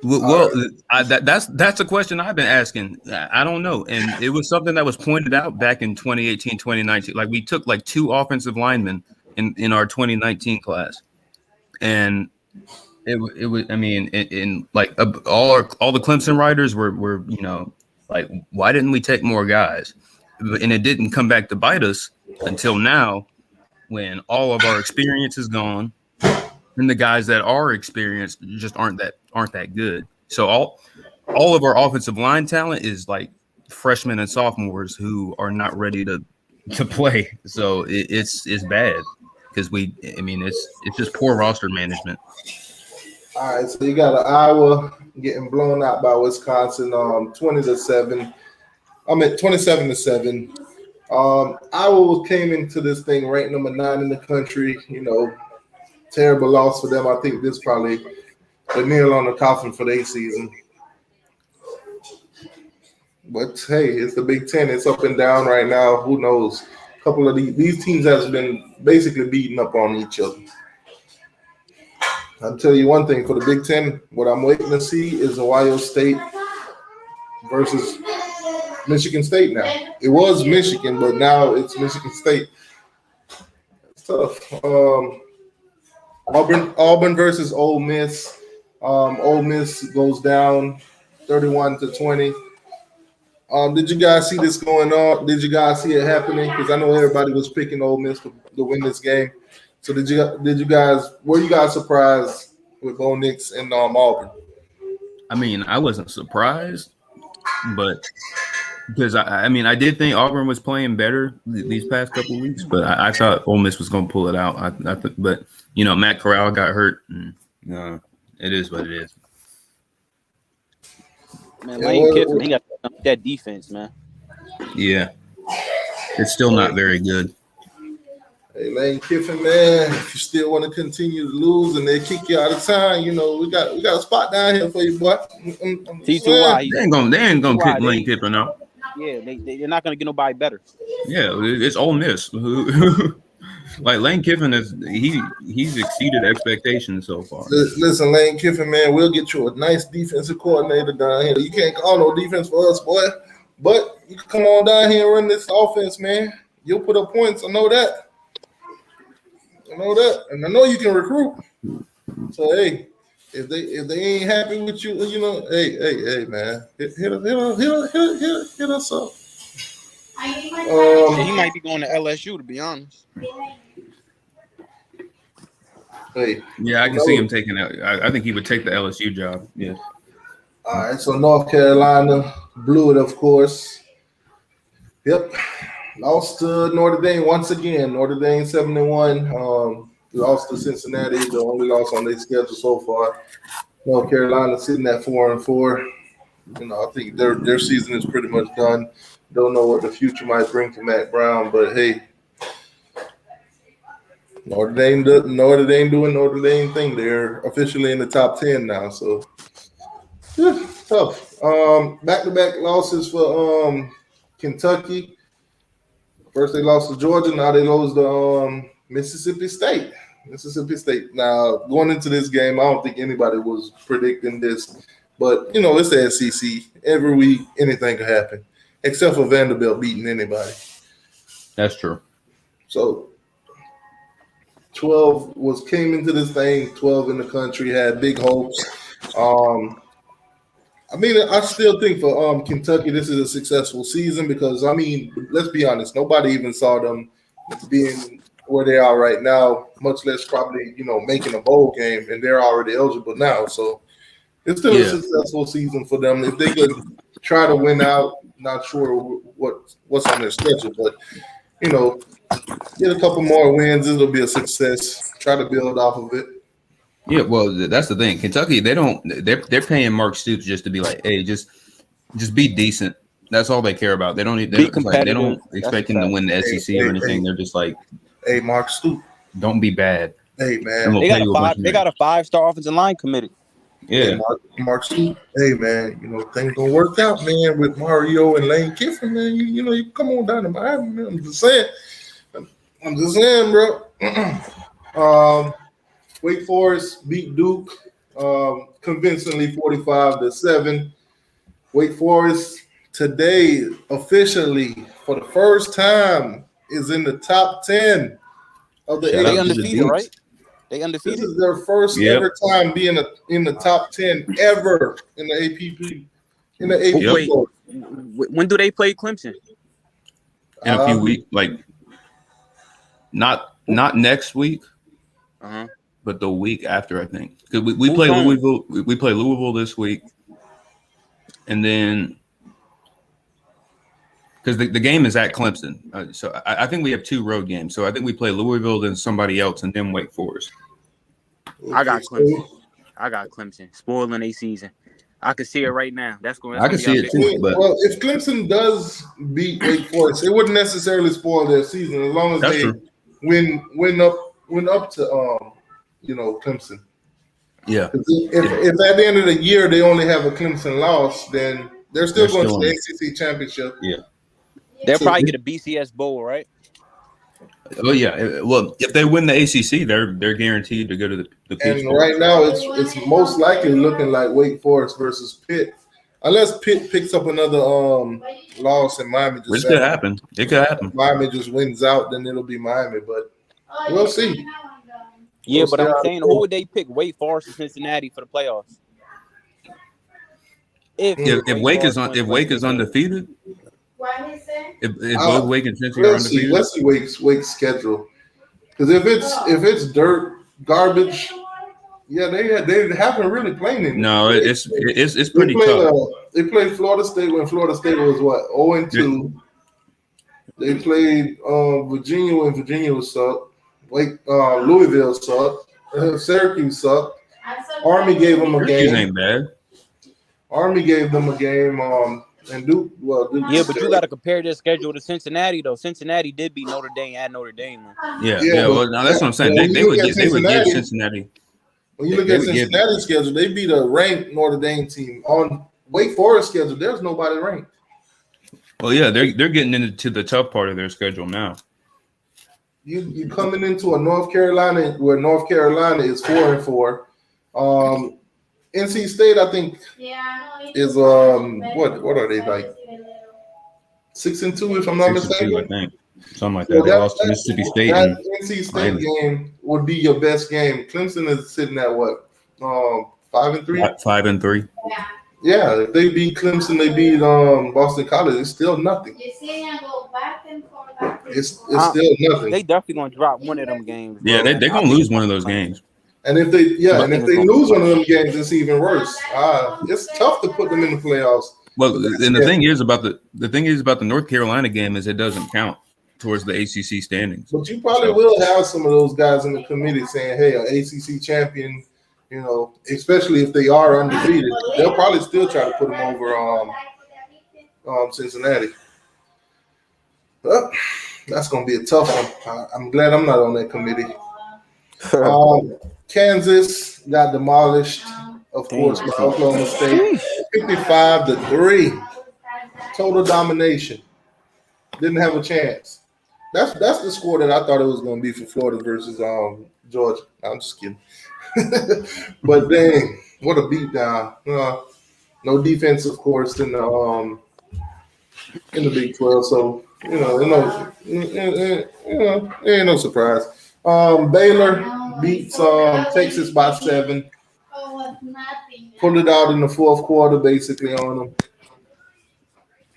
Well, that's a question I've been asking. I don't know. And it was something that was pointed out back in 2018, 2019. Like we took like 2 offensive linemen in our 2019 class. And it was, I mean, in like all the Clemson writers were, like, why didn't we take more guys? And it didn't come back to bite us until now when all of our experience is gone. And the guys that are experienced just aren't that good. So all of our offensive line talent is like freshmen and sophomores who are not ready to play. So it's bad because it's just poor roster management. All right, so you got Iowa getting blown out by Wisconsin, 20-7. I'm at 27-7. Iowa came into this thing ranked number 9 in the country. Terrible loss for them. I think this probably the nail on the coffin for their season. But hey, it's the Big Ten. It's up and down right now. Who knows? A couple of these teams has been basically beating up on each other. I'll tell you one thing for the Big Ten. What I'm waiting to see is Ohio State versus Michigan State. Now it was Michigan, but now it's Michigan State. It's tough. Auburn versus Ole Miss. Ole Miss goes down 31-20. Did you guys see this going on? Did you guys see it happening? Because I know everybody was picking Ole Miss to win this game. So were you guys surprised with Bo Nix and Auburn? I mean, I wasn't surprised, but because I did think Auburn was playing better these past couple of weeks, but I thought Ole Miss was going to pull it out. But Matt Corral got hurt. And, it is what it is. Man, Lane Kiffin, he got that defense, man. Yeah, it's still not very good. Hey, Lane Kiffin, man, if you still want to continue to lose and they kick you out of town, we got a spot down here for you, boy. T2Y. They ain't gonna kick Lane Kiffin out. Yeah, they're not gonna get nobody better. Yeah, it's Ole Miss. Like Lane Kiffin he's exceeded expectations so far. Listen, Lane Kiffin, man, we'll get you a nice defensive coordinator down here. You can't call no defense for us, boy. But you can come on down here and run this offense, man. You'll put up points. I know that. And I know you can recruit. So hey, if they ain't happy with you, hey, man, hit us up. He might be going to LSU, to be honest. Hey, yeah, I can see him taking that. I think he would take the LSU job. Yeah. All right, so North Carolina blew it, of course. Yep. Lost to Notre Dame once again. Notre Dame 7-1. Lost to Cincinnati, the only loss on their schedule so far. North Carolina sitting at 4-4. I think their season is pretty much done. Don't know what the future might bring for Matt Brown, but hey, Notre Dame doing Notre Dame thing. They're officially in the top 10 now, so tough. Back-to-back losses for Kentucky. First they lost to Georgia, now they lost to Mississippi State. Now, going into this game, I don't think anybody was predicting this, but it's the SEC. Every week, anything could happen, except for Vanderbilt beating anybody. That's true. So 12 came into this thing, 12 in the country, had big hopes. I still think for Kentucky, this is a successful season because, let's be honest, nobody even saw them being where they are right now, much less probably, making a bowl game, and they're already eligible now. So it's still a successful season for them. If they could try to win out, not sure what's on their schedule, but, get a couple more wins, it'll be a success. Try to build off of it. Yeah, well, that's the thing. Kentucky, they're paying Mark Stoops just to be like, hey, just be decent. That's all they care about. They don't expect him to win the SEC or anything. They're just like, hey, Mark Stoops, don't be bad. Hey, man, they got a 5-star offensive line committed. Yeah, Mark Stoops. Hey, man, things gonna work out, man, with Mario and Lane Kiffin, man. You come on down to Miami, man. I'm just saying, bro. Wake Forest beat Duke convincingly 45-7. Wake Forest today officially for the first time is in the top 10 of the Shout They out to the undefeated, Deeks. right? They This undefeated. is their first Yep. ever time being in the top 10 ever in the APP. In the AP. Yep. Wait, vote. when do they play Clemson? In a few weeks, like not next week, Uh-huh. but the week after, I think. Because we Who's play home? Louisville. We play Louisville this week, and then because the game is at Clemson, so I think we have 2 road games. So I think we play Louisville, then somebody else, and then Wake Forest. I got Clemson. I got Clemson spoiling a season. I can see it right now. That's going. I can see it too. But Well, if Clemson does beat Wake Forest, it wouldn't necessarily spoil their season as long as That's they true. win up to Clemson. yeah, If at the end of the year they only have a Clemson loss, then they're still They're going still to in. the ACC championship. yeah. They'll probably get a BCS bowl, right? Oh yeah. Well, if they win the ACC, they're guaranteed to go to the Peach And Bowl. right now, it's most likely looking like Wake Forest versus Pitt, unless Pitt picks up another loss and Miami Which just could happen. It could happen. Miami just wins out, then it'll be Miami. But we'll see. Yeah, We'll but see I'm how it saying, goes. who would they pick? Wake Forest or Cincinnati for the playoffs? If Wake is Forest wins Wake is West undefeated, if both Wake and Cincy are Let's see. undefeated, Let's see Wake's schedule. Because if it's dirt garbage, yeah, they haven't really played anything. no, it's They pretty played, tough. they played Florida State when Florida State was what 0-2. They played Virginia when Virginia was sucked. Louisville sucked. Syracuse sucked. Army gave them a Syracuse game. ain't bad. Army gave them a game. And Duke. Yeah, but you got to compare their schedule to Cincinnati, though. Cincinnati did beat Notre Dame at Notre Dame. Yeah. Well, now that's what I'm saying. When They you would look at give Cincinnati. When you look They at would give- Cincinnati's schedule, they beat a ranked Notre Dame team. On Wake Forest schedule, there's nobody ranked. Well, yeah, they're getting into the tough part of their schedule now. You coming into a North Carolina where North Carolina is 4-4. NC State, I think, is what are they like 6-2 if I'm not 6-2, mistaken. I think. Something like So that. They lost to Mississippi State. That And NC State Miami. game would be your best game. Clemson is sitting at what 5-3. 5-3. Yeah, if they beat Clemson, they beat Boston College. It's still nothing. It's still nothing. They definitely going to drop one of them games. Yeah, bro. they're gonna lose one of those games. And if they lose one of them games, it's even worse. It's tough to put them in the playoffs. Well, and the thing is about the North Carolina game is it doesn't count towards the ACC standings. But you probably will have some of those guys in the committee saying, "Hey, an ACC champion," especially if they are undefeated, they'll probably still try to put them over Cincinnati. But that's going to be a tough one. I'm glad I'm not on that committee. Kansas got demolished, of course, by Oklahoma State, 55-3. Total domination. Didn't have a chance. That's the score that I thought it was going to be for Florida versus Georgia. I'm just kidding. But dang, what a beatdown. No defense, of course, in the Big 12. So it ain't no surprise. Baylor beats Texas by 7. Pulled it out in the fourth quarter, basically on them.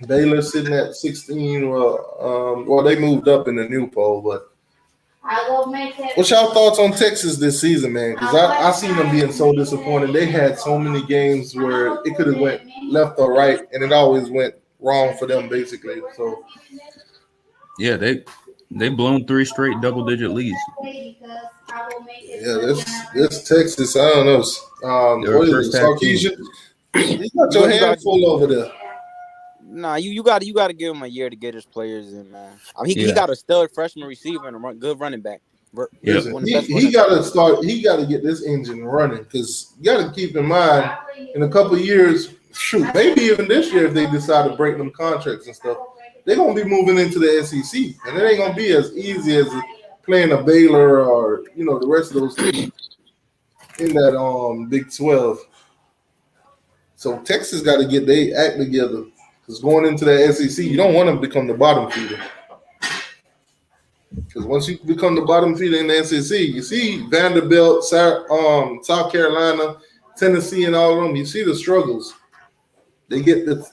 Baylor sitting at 16. Well, they moved up in the new poll, but what's y'all thoughts on Texas this season, man? Because I seen them being so disappointed. They had so many games where it could have went left or right, and it always went wrong for them, basically. So yeah, they blown 3 straight double-digit leads. Yeah, this Texas, I don't know. What is it, Sarkisian? You got your hand full over there. Nah, you got to give him a year to get his players in, man. He got a stud freshman receiver and a good running back. Yeah. He got to start. He got to get this engine running because you got to keep in mind in a couple of years, maybe even this year if they decide to break them contracts and stuff, they're gonna be moving into the SEC, and it ain't gonna be as easy as playing a Baylor or the rest of those teams. in that Big 12. So Texas got to get their act together. Because going into the SEC, you don't want to become the bottom feeder. Because once you become the bottom feeder in the SEC, you see Vanderbilt, South Carolina, Tennessee, and all of them, you see the struggles. They get the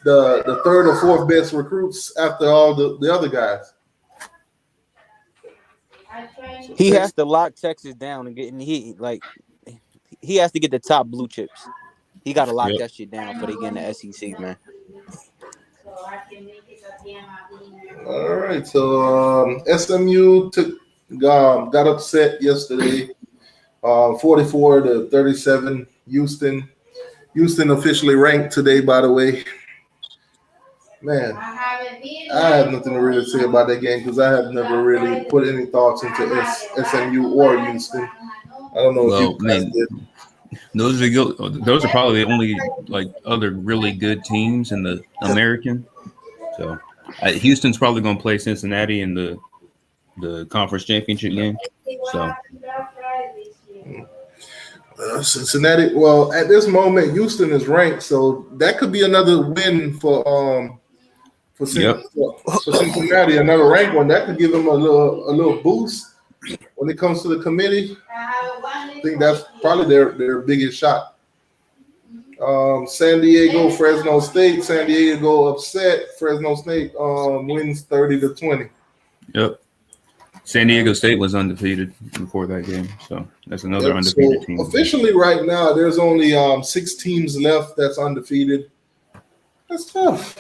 third or fourth best recruits after all the other guys. He has to lock Texas down and he has to get the top blue chips. He got to lock that shit down before they get in the SEC, man. All right, so SMU got upset yesterday, 44-37. Houston officially ranked today, by the way. Man, I have nothing to really say about that game because I have never really put any thoughts into SMU or Houston. I don't know if you guys did. Those are probably the only other really good teams in the American. So Houston's probably going to play Cincinnati in the conference championship game. So Cincinnati. Well, at this moment, Houston is ranked, so that could be another win for Cincinnati, another ranked one. That could give them a little boost when it comes to the committee. I think that's probably their biggest shot. San Diego, Fresno State. San Diego upset. Fresno State wins 30-20. Yep. San Diego State was undefeated before that game, so that's another undefeated team. Officially, right now, there's only 6 teams left that's undefeated. That's tough.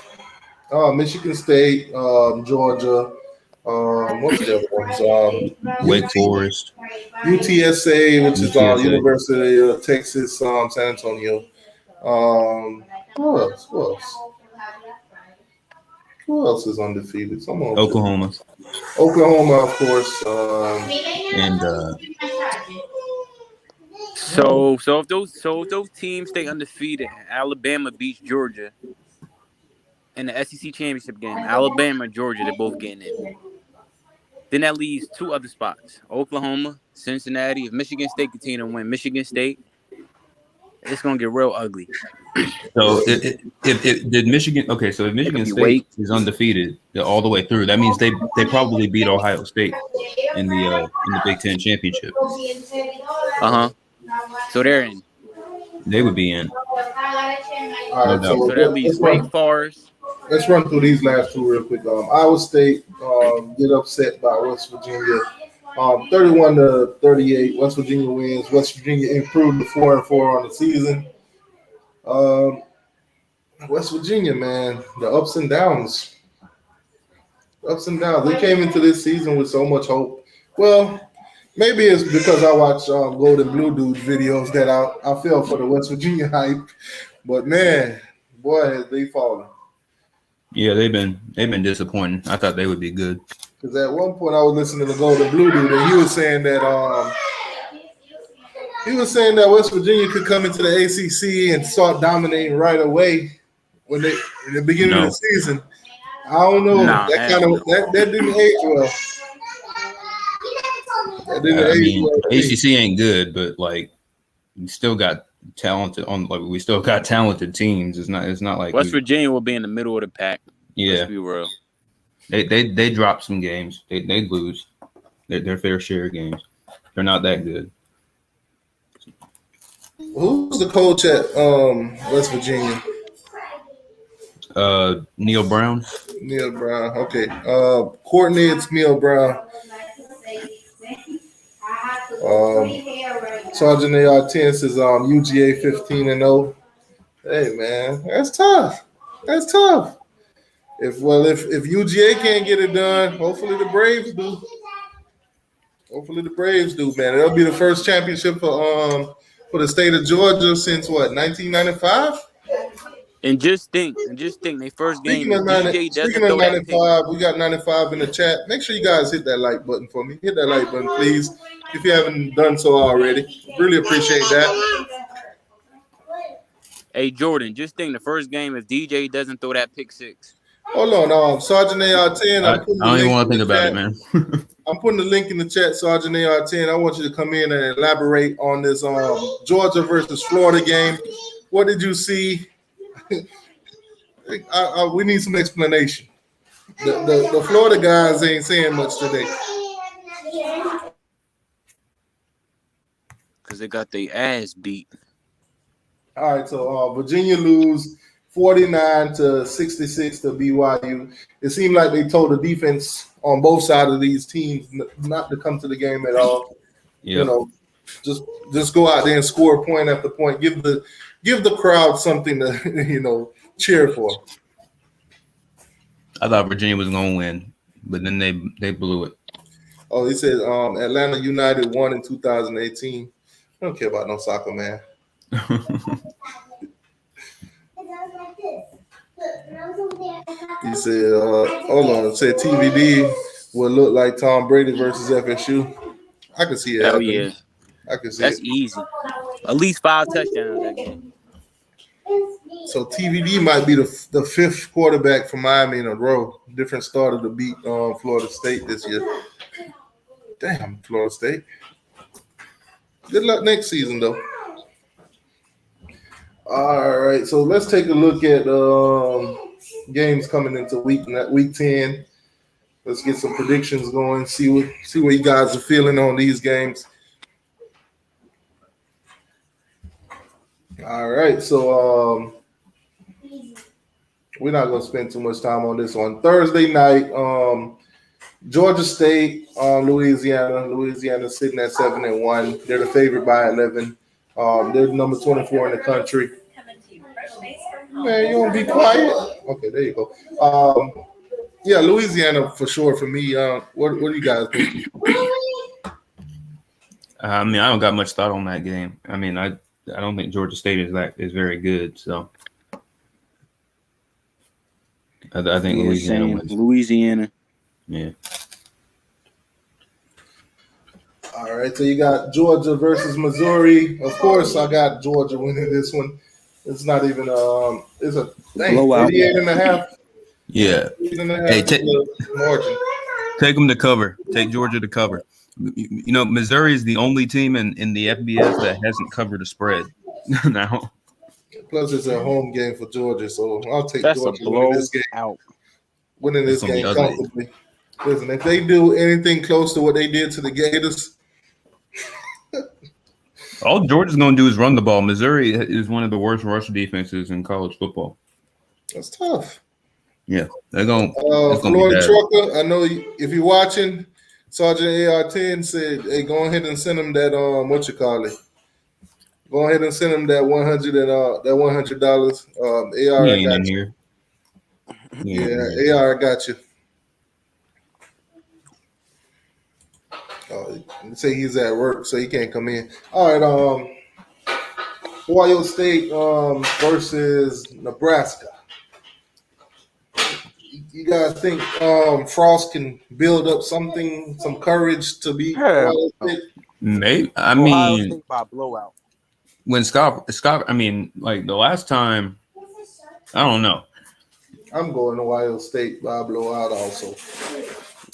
Michigan State, Georgia. What's the other ones? Wake Forest, UTSA, which is University of Texas, San Antonio. Who else is undefeated? Oklahoma, of course. So if those teams stay undefeated, Alabama beats Georgia in the SEC championship game. Alabama and Georgia, they're both getting in. Then that leaves 2 other spots: Oklahoma, Cincinnati. If Michigan State continue to win, Michigan State, it's gonna get real ugly. So if Michigan State is undefeated all the way through, that means they probably beat Ohio State in the Big Ten championship. So they're in. They would be in. All right, so that leaves Wake Forest. Let's run through these last 2 real quick. Iowa State get upset by West Virginia, 31-38. West Virginia wins. West Virginia improved to 4-4 on the season. West Virginia, man, the ups and downs. They came into this season with so much hope. Well, maybe it's because I watch Golden Blue Dude videos that I fell for the West Virginia hype. But man, boy, have they fallen. Yeah, they've been disappointing. I thought they would be good. Because at one point I was listening to Golden Blue Dude, and he was saying that West Virginia could come into the ACC and start dominating right away in the beginning of the season. I don't know. That didn't age well. ACC ain't good, but we still got talented we still got talented teams. It's not like West Virginia will be in the middle of the pack. Yeah, let's be real. They drop some games. They lose their fair share of games. They're not that good. Who's the coach at West Virginia? Neil Brown. Okay. Coordinates Neil Brown. Sergeant AR-10 says UGA 15-0. Hey man, that's tough. If UGA can't get it done, hopefully the Braves do. Man. It'll be the first championship for the state of Georgia since 1995? And just think, they first game. Speaking of 95, we got 95 in the chat. Make sure you guys hit that like button for me. Hit that like button, please, if you haven't done so already. Really appreciate that. Hey, Jordan, just think the first game, if DJ doesn't throw that pick 6, Hold on, Sergeant AR-10. I I'm putting the don't even link want to in think the about chat. it, man. I'm putting the link in the chat, Sergeant AR-10. I want you to come in and elaborate on this Georgia versus Florida game. What did you see? We need some explanation. The Florida guys ain't saying much today. Because they got their ass beat. All right, so Virginia lose 49-66 to BYU. It seemed like they told the defense on both sides of these teams not to come to the game at all. Yeah. You know, just go out there and score point after point. Give the crowd something to cheer for. I thought Virginia was going to win, but then they blew it. Oh, he said Atlanta United won in 2018. I don't care about no soccer, man. He said, hold on, it said TVD will look like Tom Brady versus FSU. I can see it Hell happening. yeah. I can see That's it. easy. At least 5 touchdowns that game. So TVD might be the fifth quarterback for Miami in a row. Different starter to beat Florida State this year. Damn, Florida State. Good luck next season, though. All right, so let's take a look at games coming into week 10. Let's get some predictions going. See what you guys are feeling on these games. All right, so we're not going to spend too much time on this one. Thursday night, Georgia State, Louisiana. Louisiana sitting at 7-1. They're the favorite by 11. They're number 24 in the country. Man, you want to be quiet? Okay, there you go. Yeah, Louisiana for sure for me. What do you guys think? I mean, I don't got much thought on that game. I mean, I don't think Georgia State is very good. So I think Louisiana wins. Louisiana. Yeah. All right, so you got Georgia versus Missouri. Of course, I got Georgia winning this one. It's not even it's a Blowout. 88.5. Yeah. 88.5 Hey, margin. Take them to cover. Take Georgia to cover. You know, Missouri is the only team in the FBS that hasn't covered a spread. Now. Plus, it's a home game for Georgia, so I'll take That's Georgia a winning this game. blowout. Winning this It's gonna be game ugly. comfortably. Listen, if they do anything close to what they did to the Gators, All Georgia's going to do is run the ball. Missouri is one of the worst rush defenses in college football. that's tough. Yeah, they're going. Florida Trucker, I know if you're watching, Sergeant AR-10 said, "Hey, go ahead and send him that Go ahead and send him that $100. AR, He I ain't got in you. here. Yeah, AR, I got you. Say he's at work, so he can't come in. All right, Ohio State versus Nebraska. You guys think Frost can build up some courage to beat Ohio State? Maybe. I Ohio mean, State by blowout. when Scott, I mean, like the last time, I don't know. I'm going Ohio State by blowout also.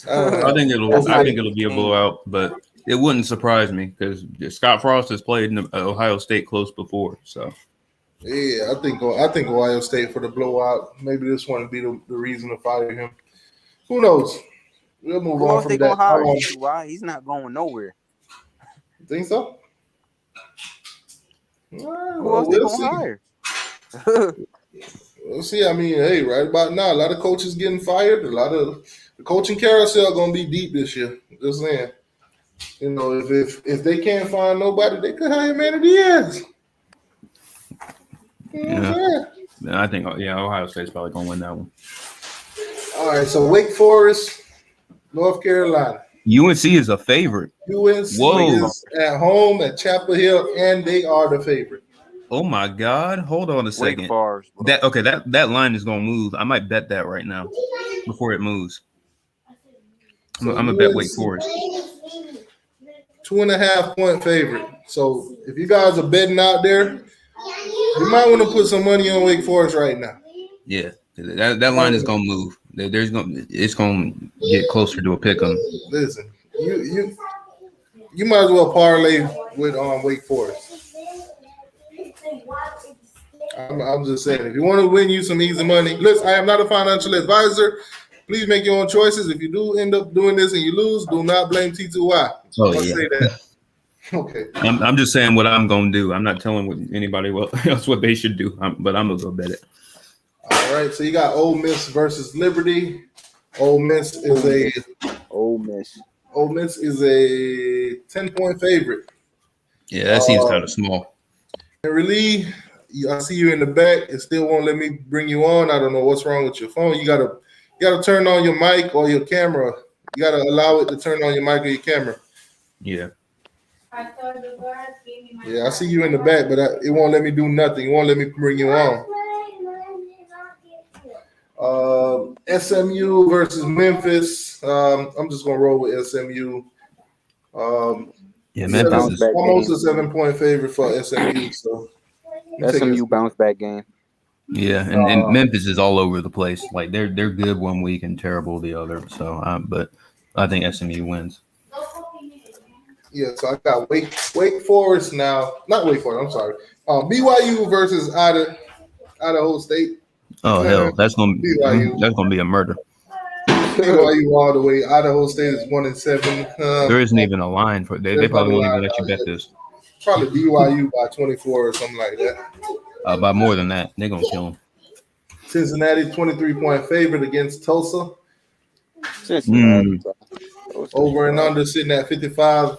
I think it'll be a blowout, but it wouldn't surprise me because Scott Frost has played in Ohio State close before. So yeah, I think Ohio State for the blowout. Maybe this one would be the reason to fire him. Who knows? We'll move Who on else from they that. gonna hire? Why? He's not going nowhere. Think so? Who else they gonna hire? We'll see. I mean, hey, right about now, a lot of coaches getting fired. A lot of the coaching carousel gonna be deep this year. Just saying. You know, if they can't find nobody, they could hire Manny Diaz. yeah, I think Ohio State's probably gonna win that one. All right, so Wake Forest, North Carolina. UNC is a favorite. UNC is at home at Chapel Hill, and they are the favorite. Oh my God! Hold on a second. Wake Forest, bro. That line is gonna move. I might bet that right now before it moves. I'm gonna bet Wake Forest. 2.5 point favorite. So if you guys are betting out there, you might want to put some money on Wake Forest right now. Yeah, That line is gonna move. It's gonna get closer to a pick 'em. Listen, you might as well parlay with Wake Forest. I'm just saying, if you want to win you some easy money, listen, I am not a financial advisor. Please make your own choices. If you do end up doing this and you lose, do not blame T2Y. Oh, I'll yeah. say that. Okay. I'm just saying what I'm gonna do. I'm not telling anybody else what they should do. But I'm gonna go bet it. All right. So you got Ole Miss versus Liberty. Ole Miss is a 10-point favorite. Yeah, that seems kind of small. Really, I see you in the back. It still won't let me bring you on. I don't know what's wrong with your phone. You gotta turn on your mic or your camera. You gotta allow it to turn on your mic or your camera. Yeah. Yeah, I see you in the back, but it won't let me do nothing. It won't let me bring you on. SMU versus Memphis. I'm just gonna roll with SMU. Yeah, Memphis is almost a 7-point favorite for SMU. So SMU bounce back game. Yeah, and Memphis is all over the place. Like they're good one week and terrible the other. So, but I think SMU wins. Yeah, so I got Wake Forest now. Not Wake Forest. I'm sorry. BYU versus Idaho State. Oh hell, that's gonna be a murder. BYU all the way. Idaho State is 1-7. There isn't even a line for they probably won't even let you bet this. Probably BYU by 24 or something like that. By more than that, they're gonna kill them. Cincinnati 23-point favorite against Tulsa. Over and under sitting at 55.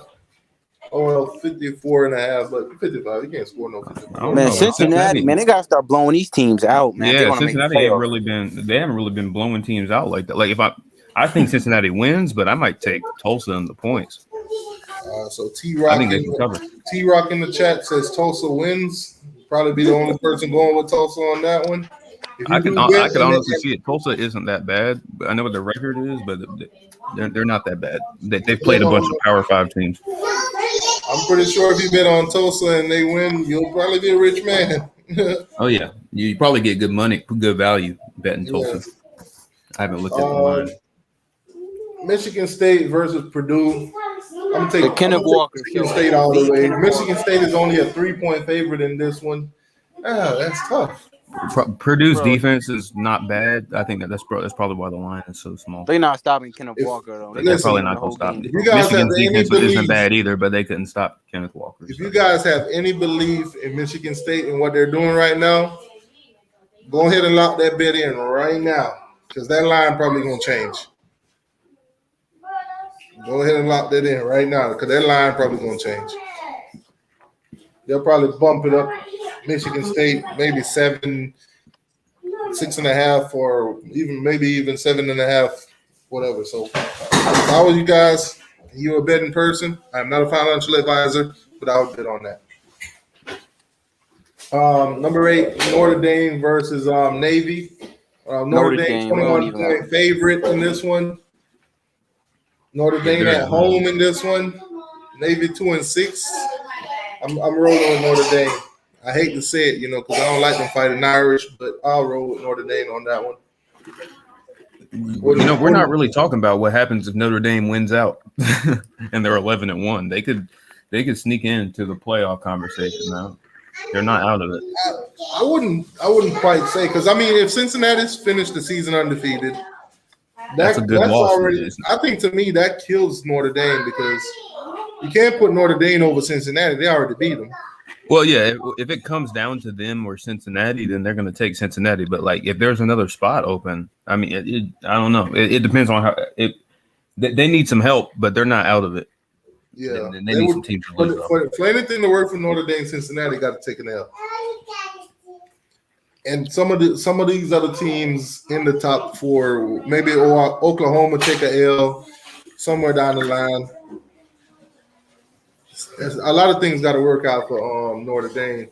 Oh, well, 54.5, but 55. You can't score no 55. Man, Cincinnati, man, they gotta start blowing these teams out, man. Yeah, Cincinnati haven't really been blowing teams out like that. Like if I think Cincinnati wins, but I might take Tulsa in the points. So T-Rock, I think they can cover. T-Rock in the chat says Tulsa wins. Probably be the only person going with Tulsa on that one. I could honestly see it. Tulsa isn't that bad. I know what the record is, but they're not that bad. They've played a bunch of Power 5 teams. I'm pretty sure if you bet on Tulsa and they win, you'll probably be a rich man. Oh yeah, you probably get good money, good value betting Tulsa. Yes. I haven't looked at the line. Michigan State versus Purdue. I'm taking Kenneth Walker Michigan State all the way. Michigan State is only a 3-point favorite in this one. That's tough. Purdue's defense is not bad. I think that's probably why the line is so small. They're not stopping Kenneth Walker though. They're probably not going to stop. Michigan's defense isn't bad either, but they couldn't stop Kenneth Walker. If you guys have any belief in Michigan State and what they're doing right now, go ahead and lock that bet in right now because that line probably going to change. Go ahead and lock that in right now because that line probably going to change. They'll probably bump it up. Michigan State, maybe 7, 6.5, or even 7.5, whatever. So if I was you guys, you're a betting person. I'm not a financial advisor, but I would bet on that. Number 8, Notre Dame versus Navy. Notre Dame 21-point favorite in this one. Notre Dame at home in this one. Navy 2-6. I'm rolling with Notre Dame. I hate to say it, because I don't like them fighting Irish, but I'll roll with Notre Dame on that one. We're not really talking about what happens if Notre Dame wins out and they're 11-1. They could sneak into the playoff conversation now. They're not out of it. I wouldn't quite say because if Cincinnati's finished the season undefeated, that's a good loss. Already, I think to me that kills Notre Dame because you can't put Notre Dame over Cincinnati. They already beat them. Well, yeah, if it comes down to them or Cincinnati, then they're going to take Cincinnati. But, if there's another spot open, I don't know. It depends on how they need some help, but they're not out of it. Yeah. They need some teams to lose. For anything to work for Notre Dame, Cincinnati got to take an L. And some of these other teams in the top 4, maybe Oklahoma take an L somewhere down the line. A lot of things got to work out for Notre Dame.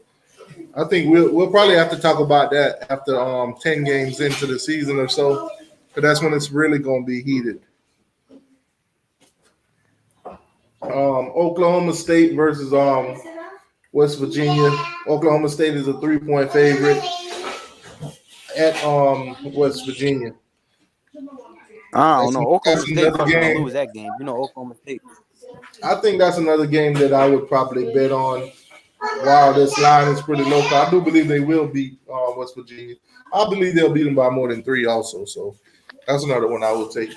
I think we'll probably have to talk about that after 10 games into the season or so, because that's when it's really going to be heated. Oklahoma State versus West Virginia. Oklahoma State is a 3-point favorite. at West Virginia. I don't know. Oklahoma That's State another probably gonna game. lose that game. You know, Oklahoma State. I think that's another game that I would probably bet on. While this line is pretty low, I do believe they will beat West Virginia. I believe they'll beat them by more than 3 also. So that's another one I would take.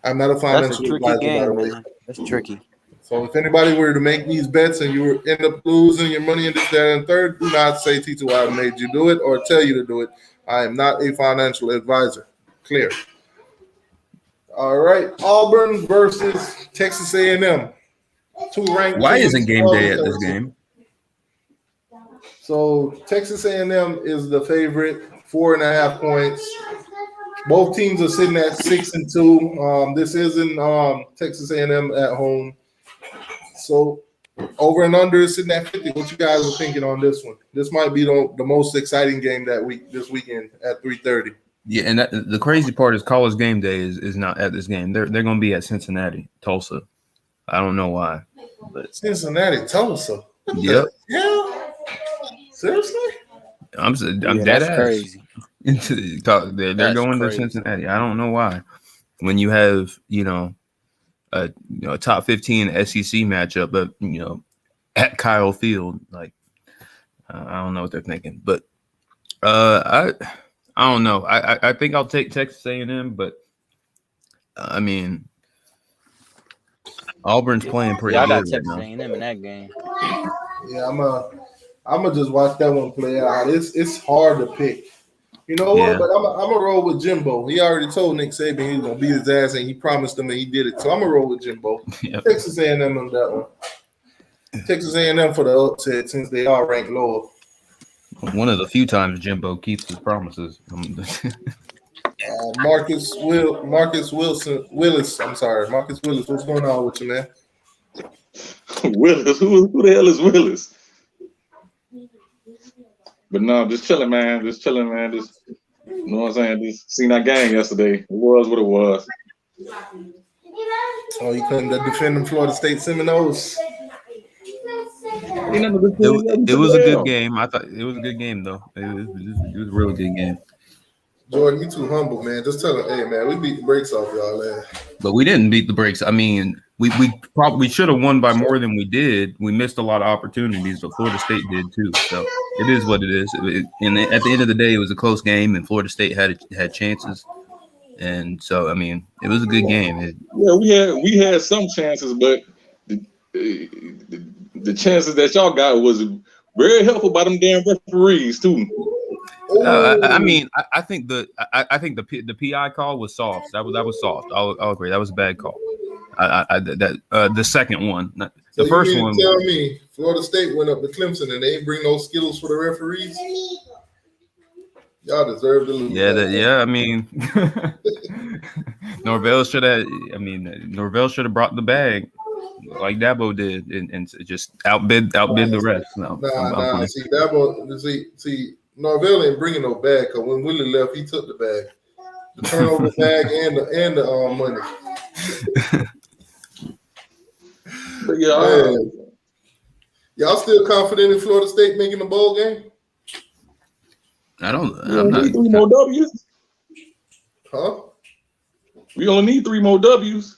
I'm not a That's a financial tricky advisor, by the game, way. man. That's tricky. So if anybody were to make these bets and you end up losing your money in this, that, and third, do not say Tito I made you do it or tell you to do it. I am not a financial advisor. Clear. All right, Auburn versus Texas A&M. 2 ranked. Why teams, isn't game day at this game? So Texas A&M is the favorite, 4.5 points. Both teams are sitting at 6-2. This is in Texas A&M at home. So over and under is sitting at 50. What you guys are thinking on this one? This might be the most exciting game this weekend at 3:30. Yeah, and the crazy part is College Game Day is not at this game. They're going to be at Cincinnati, Tulsa. I don't know why. But Cincinnati, Tulsa. Yep. Yeah. Seriously? I'm dead That's ass. crazy. They're That's going crazy. to Cincinnati. I don't know why. When you have a top 15 SEC matchup, but at Kyle Field, like I don't know what they're thinking, but I don't know. I think I'll take Texas A&M, but I mean Auburn's playing pretty Yeah, I good got right Texas now. A&M in that game. Yeah, I'm gonna just watch that one play out. It's hard to pick. You know what? Yeah. But I'm gonna roll with Jimbo. He already told Nick Saban he was gonna beat his ass, and he promised him, and he did it. So I'm gonna roll with Jimbo. Yep. Texas A&M on that one. Texas A&M for the upset since they are ranked lower. One of the few times Jimbo keeps his promises. Marcus Willis. What's going on with you, man? Willis, who the hell is Willis? But no, just chilling, man. Just, you know what I'm saying? Just seen that game yesterday. It was what it was. Oh, you couldn't defend them Florida State Seminoles. It was a good game. I thought it was a good game, though. It was a really good game. Jordan, you too humble, man. Just tell them, hey, man, we beat the brakes off y'all, man. But we didn't beat the brakes. I mean, we probably should have won by more than we did. We missed a lot of opportunities, but Florida State did too. So it is what it is. And at the end of the day, it was a close game, and Florida State had chances. And so, I mean, it was a good game. Yeah, we had some chances, but the chances that y'all got was very helpful by them damn referees too. I mean, I think the PI call was soft. That was soft. I'll agree. That was a bad call. The second one, So the first you one. Tell me, Florida State went up to Clemson and they ain't bring no Skittles for the referees. Y'all deserve to lose. Yeah. I mean, Norvell should have brought the bag like Dabo did and just outbid the rest. No, Nah. See, Dabo. See, Norvell ain't bringing no bag because when Willie left, he took the bag, the turnover bag, and the money. But yeah, y'all still confident in Florida State making the bowl game? I'm not. 3 more W's. Huh? We only need 3 more W's.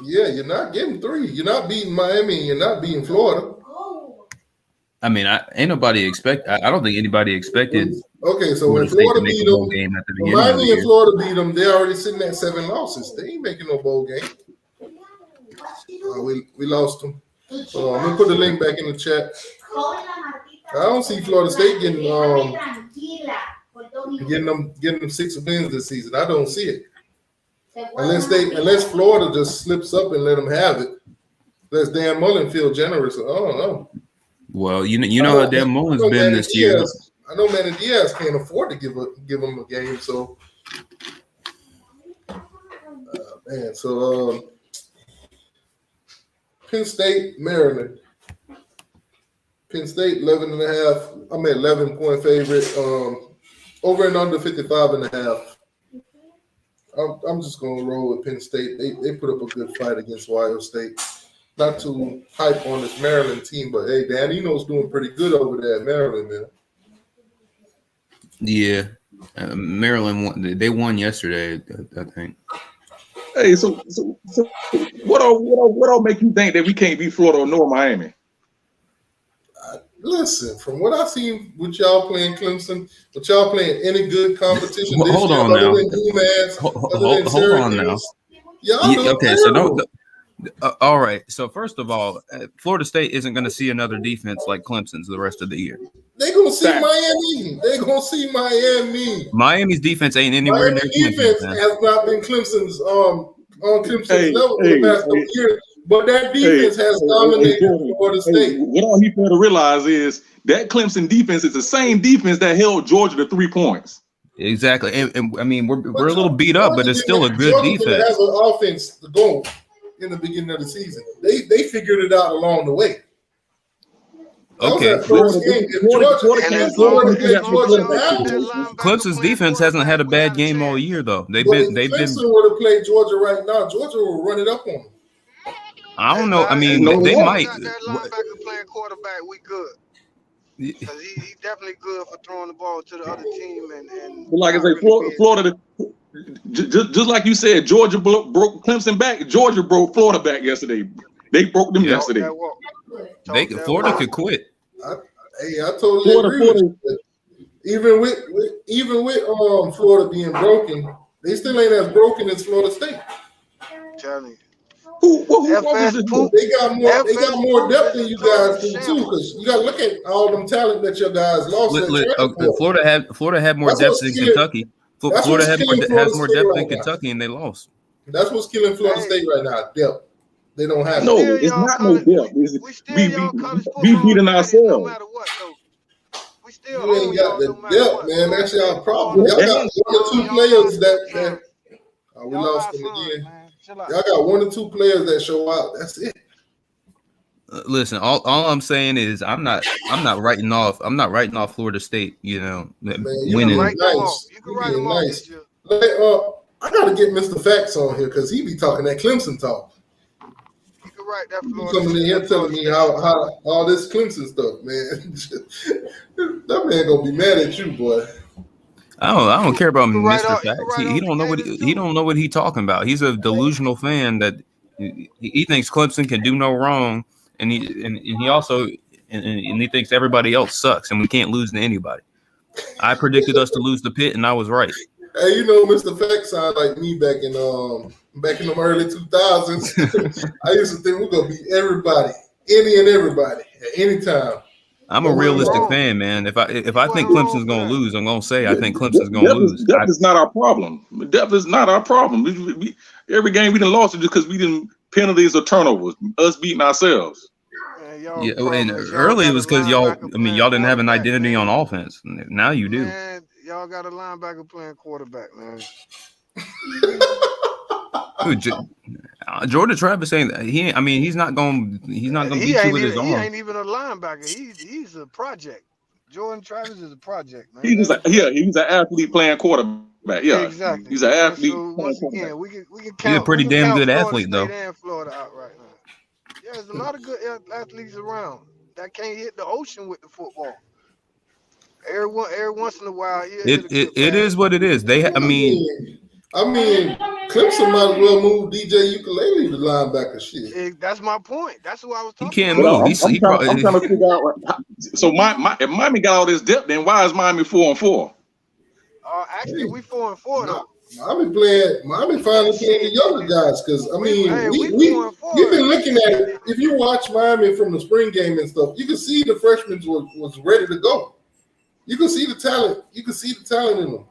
Yeah, you're not getting 3. You're not beating Miami. And you're not beating Florida. I mean, I don't think anybody expected. Okay, so when Florida beat them, Miami and Florida beat them, they're already sitting at 7 losses. They ain't making no bowl game. We lost them. So I'm gonna put the link back in the chat. I don't see Florida State getting them 6 wins this season. I don't see it. Unless Florida just slips up and let them have it. Unless Dan Mullen feel generous. I don't know. Well, you know how Dan Mullen's been this year. I know Manny Diaz can't afford to give him a game. So, Penn State, Maryland. Penn State 11.5. I'm at 11-point favorite. Over and under 55.5. I'm just gonna roll with Penn State. They put up a good fight against Ohio State. Not too hype on this Maryland team, but hey, Dan Eno's doing pretty good over there at Maryland, man. Yeah, Maryland won. They won yesterday, I think. Hey, so what all make you think that we can't beat Florida nor Miami? Listen, from what I seen with y'all playing Clemson, with y'all playing any good competition this Hold year, on other now. than UMass, other than Hold on now. Syracuse, y'all doing Okay, so terrible. all right. So first of all, Florida State isn't going to see another defense like Clemson's the rest of the year. They gonna see Miami. They gonna see Miami. Miami's defense ain't anywhere near Miami defense Clemson's, man. has not been Clemson's on Clemson's level for hey, the past couple years, but that defense has dominated Florida State. What all he failed to realize is that Clemson defense is the same defense that held Georgia to 3 points. Exactly, and I mean we're a little beat up, but it's still a good Georgia defense. has an offense to go in the beginning of the season. They figured it out along the way. Okay, Clemson's defense hasn't had a bad game all year though. They've been. Clemson would have played Georgia right now. Georgia will run it up on them. I don't know. I mean, they might. That linebacker playing quarterback, we good. Because he's definitely good for throwing the ball to the other team. And like I say, Florida, just like you said, Georgia broke Clemson back. Georgia broke Florida back yesterday. They broke them yesterday. Florida could quit. I totally agree with you. Even with Florida being broken, they still ain't as broken as Florida State. I'm telling you. They got more depth than you guys do too, because you got to look at all them talent that your guys lost. Florida had more depth than Kentucky. Florida has more depth than Kentucky, and they lost. That's what's killing Florida State right now. Depth. They don't have. No, it's not no depth. We beating ourselves. No matter what, though. We still you ain't got the depth, man. That's y'all problem. Y'all got 1 or 2 players that we lost them again. Y'all got 1 or 2 players that show out. That's it. Listen, all I'm saying is I'm not writing off Florida State. You know, winning. Nice. You can write them nice. I gotta get Mr. Facts on here because he be talking that Clemson talk. You can write that. He coming in here telling me how all this Clemson stuff, man. That man gonna be mad at you, boy. I don't care about Mr. Facts. He don't know what he talking about. He's a delusional fan that he thinks Clemson can do no wrong, and he also he thinks everybody else sucks and we can't lose to anybody. I predicted us to lose to Pitt, and I was right. Hey, you know, Mr. Facts sound like me back in the early 2000s. I used to think we're gonna beat everybody, any and everybody at any time. I'm a realistic fan, man. If I think Clemson's gonna lose, I'm gonna say I think Clemson's gonna lose. Depth is not our problem. Depth is not our problem. We every game we done lost it just because we didn't penalties or turnovers. Us beating ourselves. Yeah, and early it was because y'all didn't have an identity on offense. Now you do. Man, y'all got a linebacker playing quarterback, man. Jordan Travis saying that he's not going to beat you with his arm. He ain't even a linebacker. He's a project. Jordan Travis is a project, man. He's an athlete playing quarterback. Yeah, exactly. He's an athlete. So once again, we can count. He's a pretty damn good athlete, though. And Florida out right now. Yeah, there's a lot of good athletes around that can't hit the ocean with the football. Every once in a while, it is what it is. I mean, Clemson might as well move DJ Ukulele to linebacker shit. That's my point. That's who I was talking He can't about. move. I'm trying to figure out. So if Miami got all this depth, then why is Miami 4-4? Actually, we 4-4 though. Miami finally playing the younger guys because we've been looking at it. If you watch Miami from the spring game and stuff, you can see the freshmen was ready to go. You can see the talent. You can see the talent in them.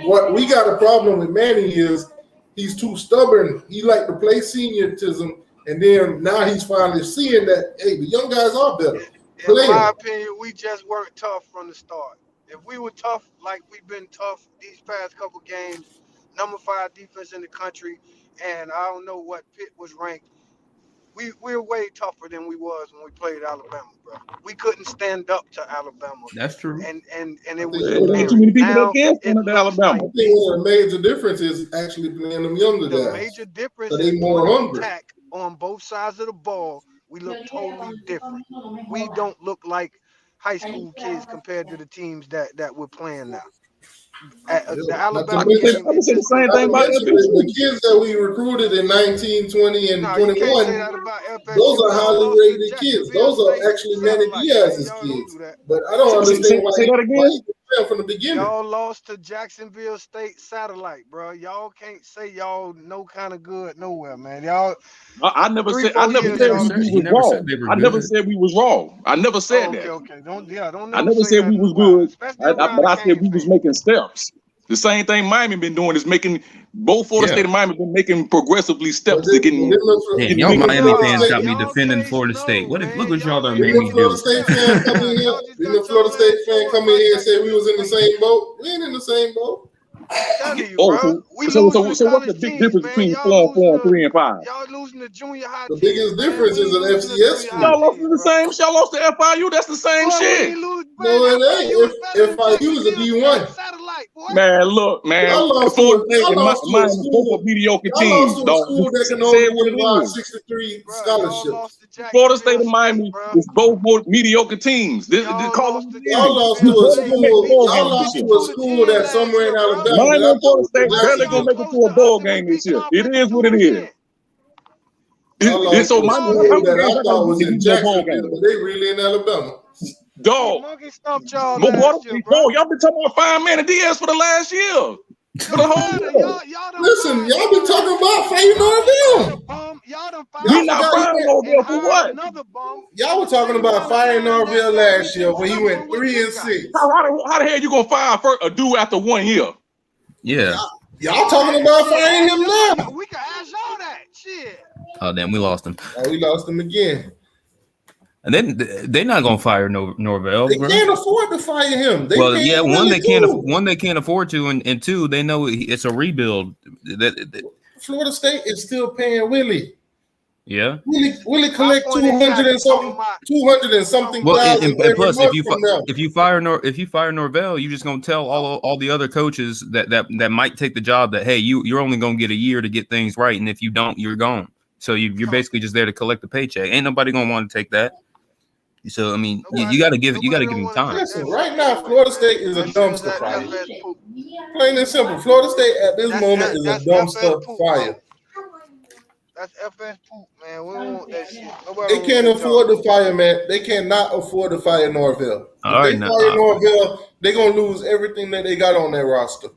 What we got a problem with Manny is he's too stubborn. He like to play senioritism, and then now he's finally seeing that the young guys are better. In my opinion, we just weren't tough from the start. If we were tough like we've been tough these past couple games, number 5 defense in the country, and I don't know what Pitt was ranked. We're way tougher than we was when we played Alabama, bro. We couldn't stand up to Alabama. That's true. And it was too many people that can't stand up to Alabama. I think the major difference is actually playing them younger guys. The major difference is more hungry. Attack on both sides of the ball. We look totally different. We don't look like high school kids compared to the teams that we're playing now. The Not to Alabama mention, game. I would say the same not thing to about mention the kids that we recruited in 19, 20, and No, you can't say 21. that about FSU. Those are Y'all highly lost to rated kids. Jacksonville Those are State actually Manny satellite, man. Diaz's Y'all don't kids. do that. But I don't understand why say that he again. was from the beginning. Y'all lost to Jacksonville State satellite, bro. Y'all can't say y'all no kind of good nowhere, man. Y'all. I never 3, said 4 said years, we y'all. He was never said wrong. they were I never good. said we was wrong. I never said Oh, okay, that. okay. Don't I never never say said that we in was the wild, good. especially around But the I said Cane we was fan. making steps. The same thing Miami been doing is making both Florida Yeah. State and Miami been making progressively But steps then, to getting Damn, getting y'all bigger. Miami Florida fans State, got me Y'all defending can't Florida know, State. Look man. what y'all Y'all done ain't made didn't me the making no Florida do. State steps fan right come now. in here? Y'all just Didn't got the Florida y'all State ass fan tore up come in by here and say we was Jacksonville in the State. same boat? We ain't in the same boat. Telling you, Oh, bro. We so losing to what's the college big teams, difference man. between Y'all 4 losing to 3 and 5? y'all losing to junior high The teams, biggest man. difference We is ain't an losing to FCS junior high school. Y'all lost to teams, the bro. same. Y'all lost to FIU. That's the same Boy, we shit. ain't lose, No, man. it FIU ain't. is better than FIU is a Jacksonville State D1. satellite, boy. Man, look, man. Florida State Y'all and lost to a Miami both are school. mediocre Y'all lost teams, to a dog. school that can Say only it what give it out is. 63 Bro, y'all scholarships. lost to Florida State Jacksonville and State, Miami bro. is both more mediocre teams. Y'all Call it lost what to it Y'all is. lost We to Jacksonville a barely State. gonna They make a school. beat bowl Y'all game y'all this lost to year. a 52-10 school that's last somewhere year, in bro. Alabama Miami that I and Florida thought was State the Y'all barely national gonna y'all make it champion. to close a to us bowl and we game this beat year. y'all It is what it is. 52-10. Y'all lost So to a Y'all school how many that games I I gotta thought win was to in get to a bowl Jacksonville, game? but they really in Alabama. We Dog. monkey stumped y'all But last year, bro. y'all been talking about firing Manny Diaz for the last year. For the Don't whole matter. year. Y'all done Listen, fired y'all been talking Norvell. about fighting Y'all done fired a Norvell. bum. Y'all done We Y'all fired a not forgot he bum firing went. and Norvell for hired what? another bum Y'all in were the talking same about kind of firing time Norvell that we last year just when he took went from what Pitt got. 3-6. How the hell you gonna fire a dude after 1 year? Yeah. Y'all talking about Shit, firing ask him y'all. now? We can ask y'all that. Shit. Oh damn, we lost him. Oh, we lost him again. And then they're not gonna fire Norvell, They bro. can't afford to fire him. They Well, paying yeah, Willie too. one they can't afford to, and two they know it's a rebuild. Florida State is still paying Willie. Yeah. Willie My collect point exactly. Talking about 200 and something Well, thousand and every plus, month from them. if you fire Norvell, you're just gonna tell all the other coaches that might take the job that hey, you're only gonna get a year to get things right, and if you don't, you're gone. So you're basically just there to collect the paycheck. Ain't nobody gonna want to take that. So I mean, you got to give Nobody them don't want to time. take Listen, that shit right now, anyway, Florida man. State is a That shit is dumpster that fire. FS poop. Plain and simple. Florida State at this moment is a That's FS dumpster poop, fire. bro. That's FS poop, man. We don't want that shit. Nobody They don't want can't that afford job. to fire, man. They cannot afford to fire Norvell. All If right, they now, fire Norvell, they're gonna lose everything that they got on their roster.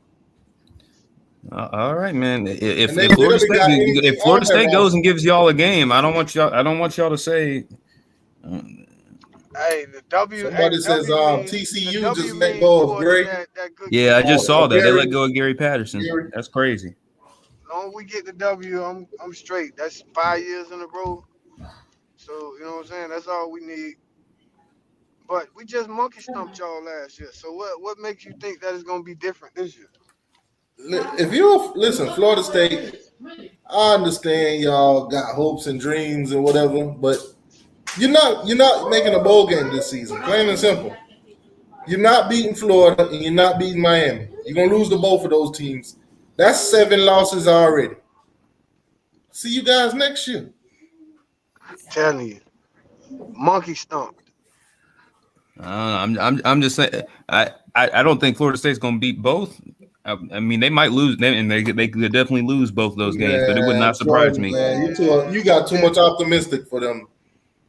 all right, man. And they barely got anything If on Florida their State goes roster. and gives y'all a game, I don't want y'all to say. Hey, the W, Somebody says the TCU just W let means go of more than Gray that good Yeah, I game, just man. saw or that they let Gary. go of Gary Patterson. Gary. That's crazy. Long as we get the W, I'm straight. That's 5 years in a row. So you know what I'm saying? That's all we need. But we just monkey stumped y'all last year. So what makes you think that is gonna be different this year? If you listen, Florida State, I understand y'all got hopes and dreams and whatever, but you're not making a bowl game this season. Plain and simple. You're not beating Florida and you're not beating Miami. You're gonna lose to both of those teams. That's 7 losses already. See you guys next year. Telling you, monkey stumped. I'm just saying. I don't think Florida State's going to beat both. I mean, they might lose, and they could definitely lose both those games, but it would not Man, surprise Jordan, me. man, you got too much optimistic for them.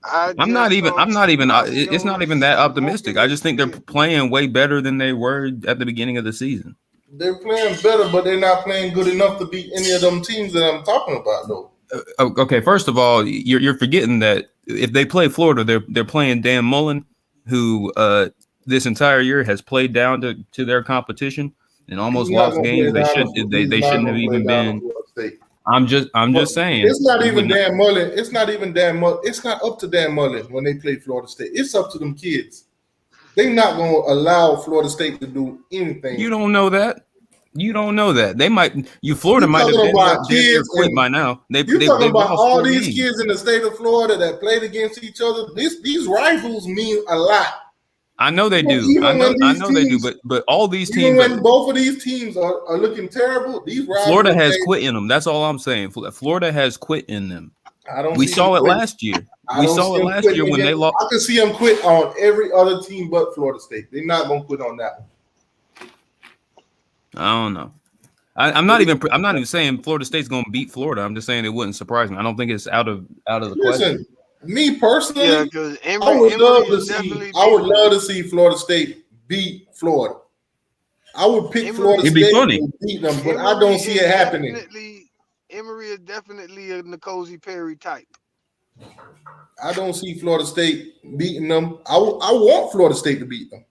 I'm not even. It's not even that optimistic. Smoking I in just his think they're beer. playing way better than they were at the beginning of the season. They're playing better, but they're not playing good enough to beat any of them teams that I'm talking about, though. Okay, first of all, you're forgetting that if they play Florida, they're playing Dan Mullen, who this entire year has played down to their competition and He's almost not lost gonna play games they down. shouldn't He's they not shouldn't have gonna play even down to been. Florida State. I'm But just saying it's not it would even not. Dan Mullen. It's not even Dan Mullen. It's not up to Dan Mullen when they play Florida State. It's up to them kids. They're not gonna allow Florida State to do anything. You don't know that. You don't know that they might. Florida You're might have talking about damn near kids, quit and by now. you're talking They've about lost all 4 these games. kids in the state of Florida that played against each other. These rivals mean a lot. I know they do. Even when I these know they do. teams, But all these even teams, when both of these teams are looking terrible, these Florida rivalry has games, quit in them. That's all I'm saying. Florida has quit in them. I don't We see them saw it quitting. last year. I We don't saw see it them last year quitting when again. they lost. I can see them quit on every other team but Florida State. They're not gonna quit on that one. I don't know. I'm not even saying Florida State's going to beat Florida. I'm just saying it wouldn't surprise me. I don't think it's out of the question. Listen, me personally, Yeah, because I would Emory love to is see. definitely I would love beatable. to see Florida State beat Florida. I would pick Florida It'd be State funny. to beat them, but I don't see it happening. Emory is definitely a N'Kosi Perry type. I don't see Florida State beating them. I want Florida State to beat them.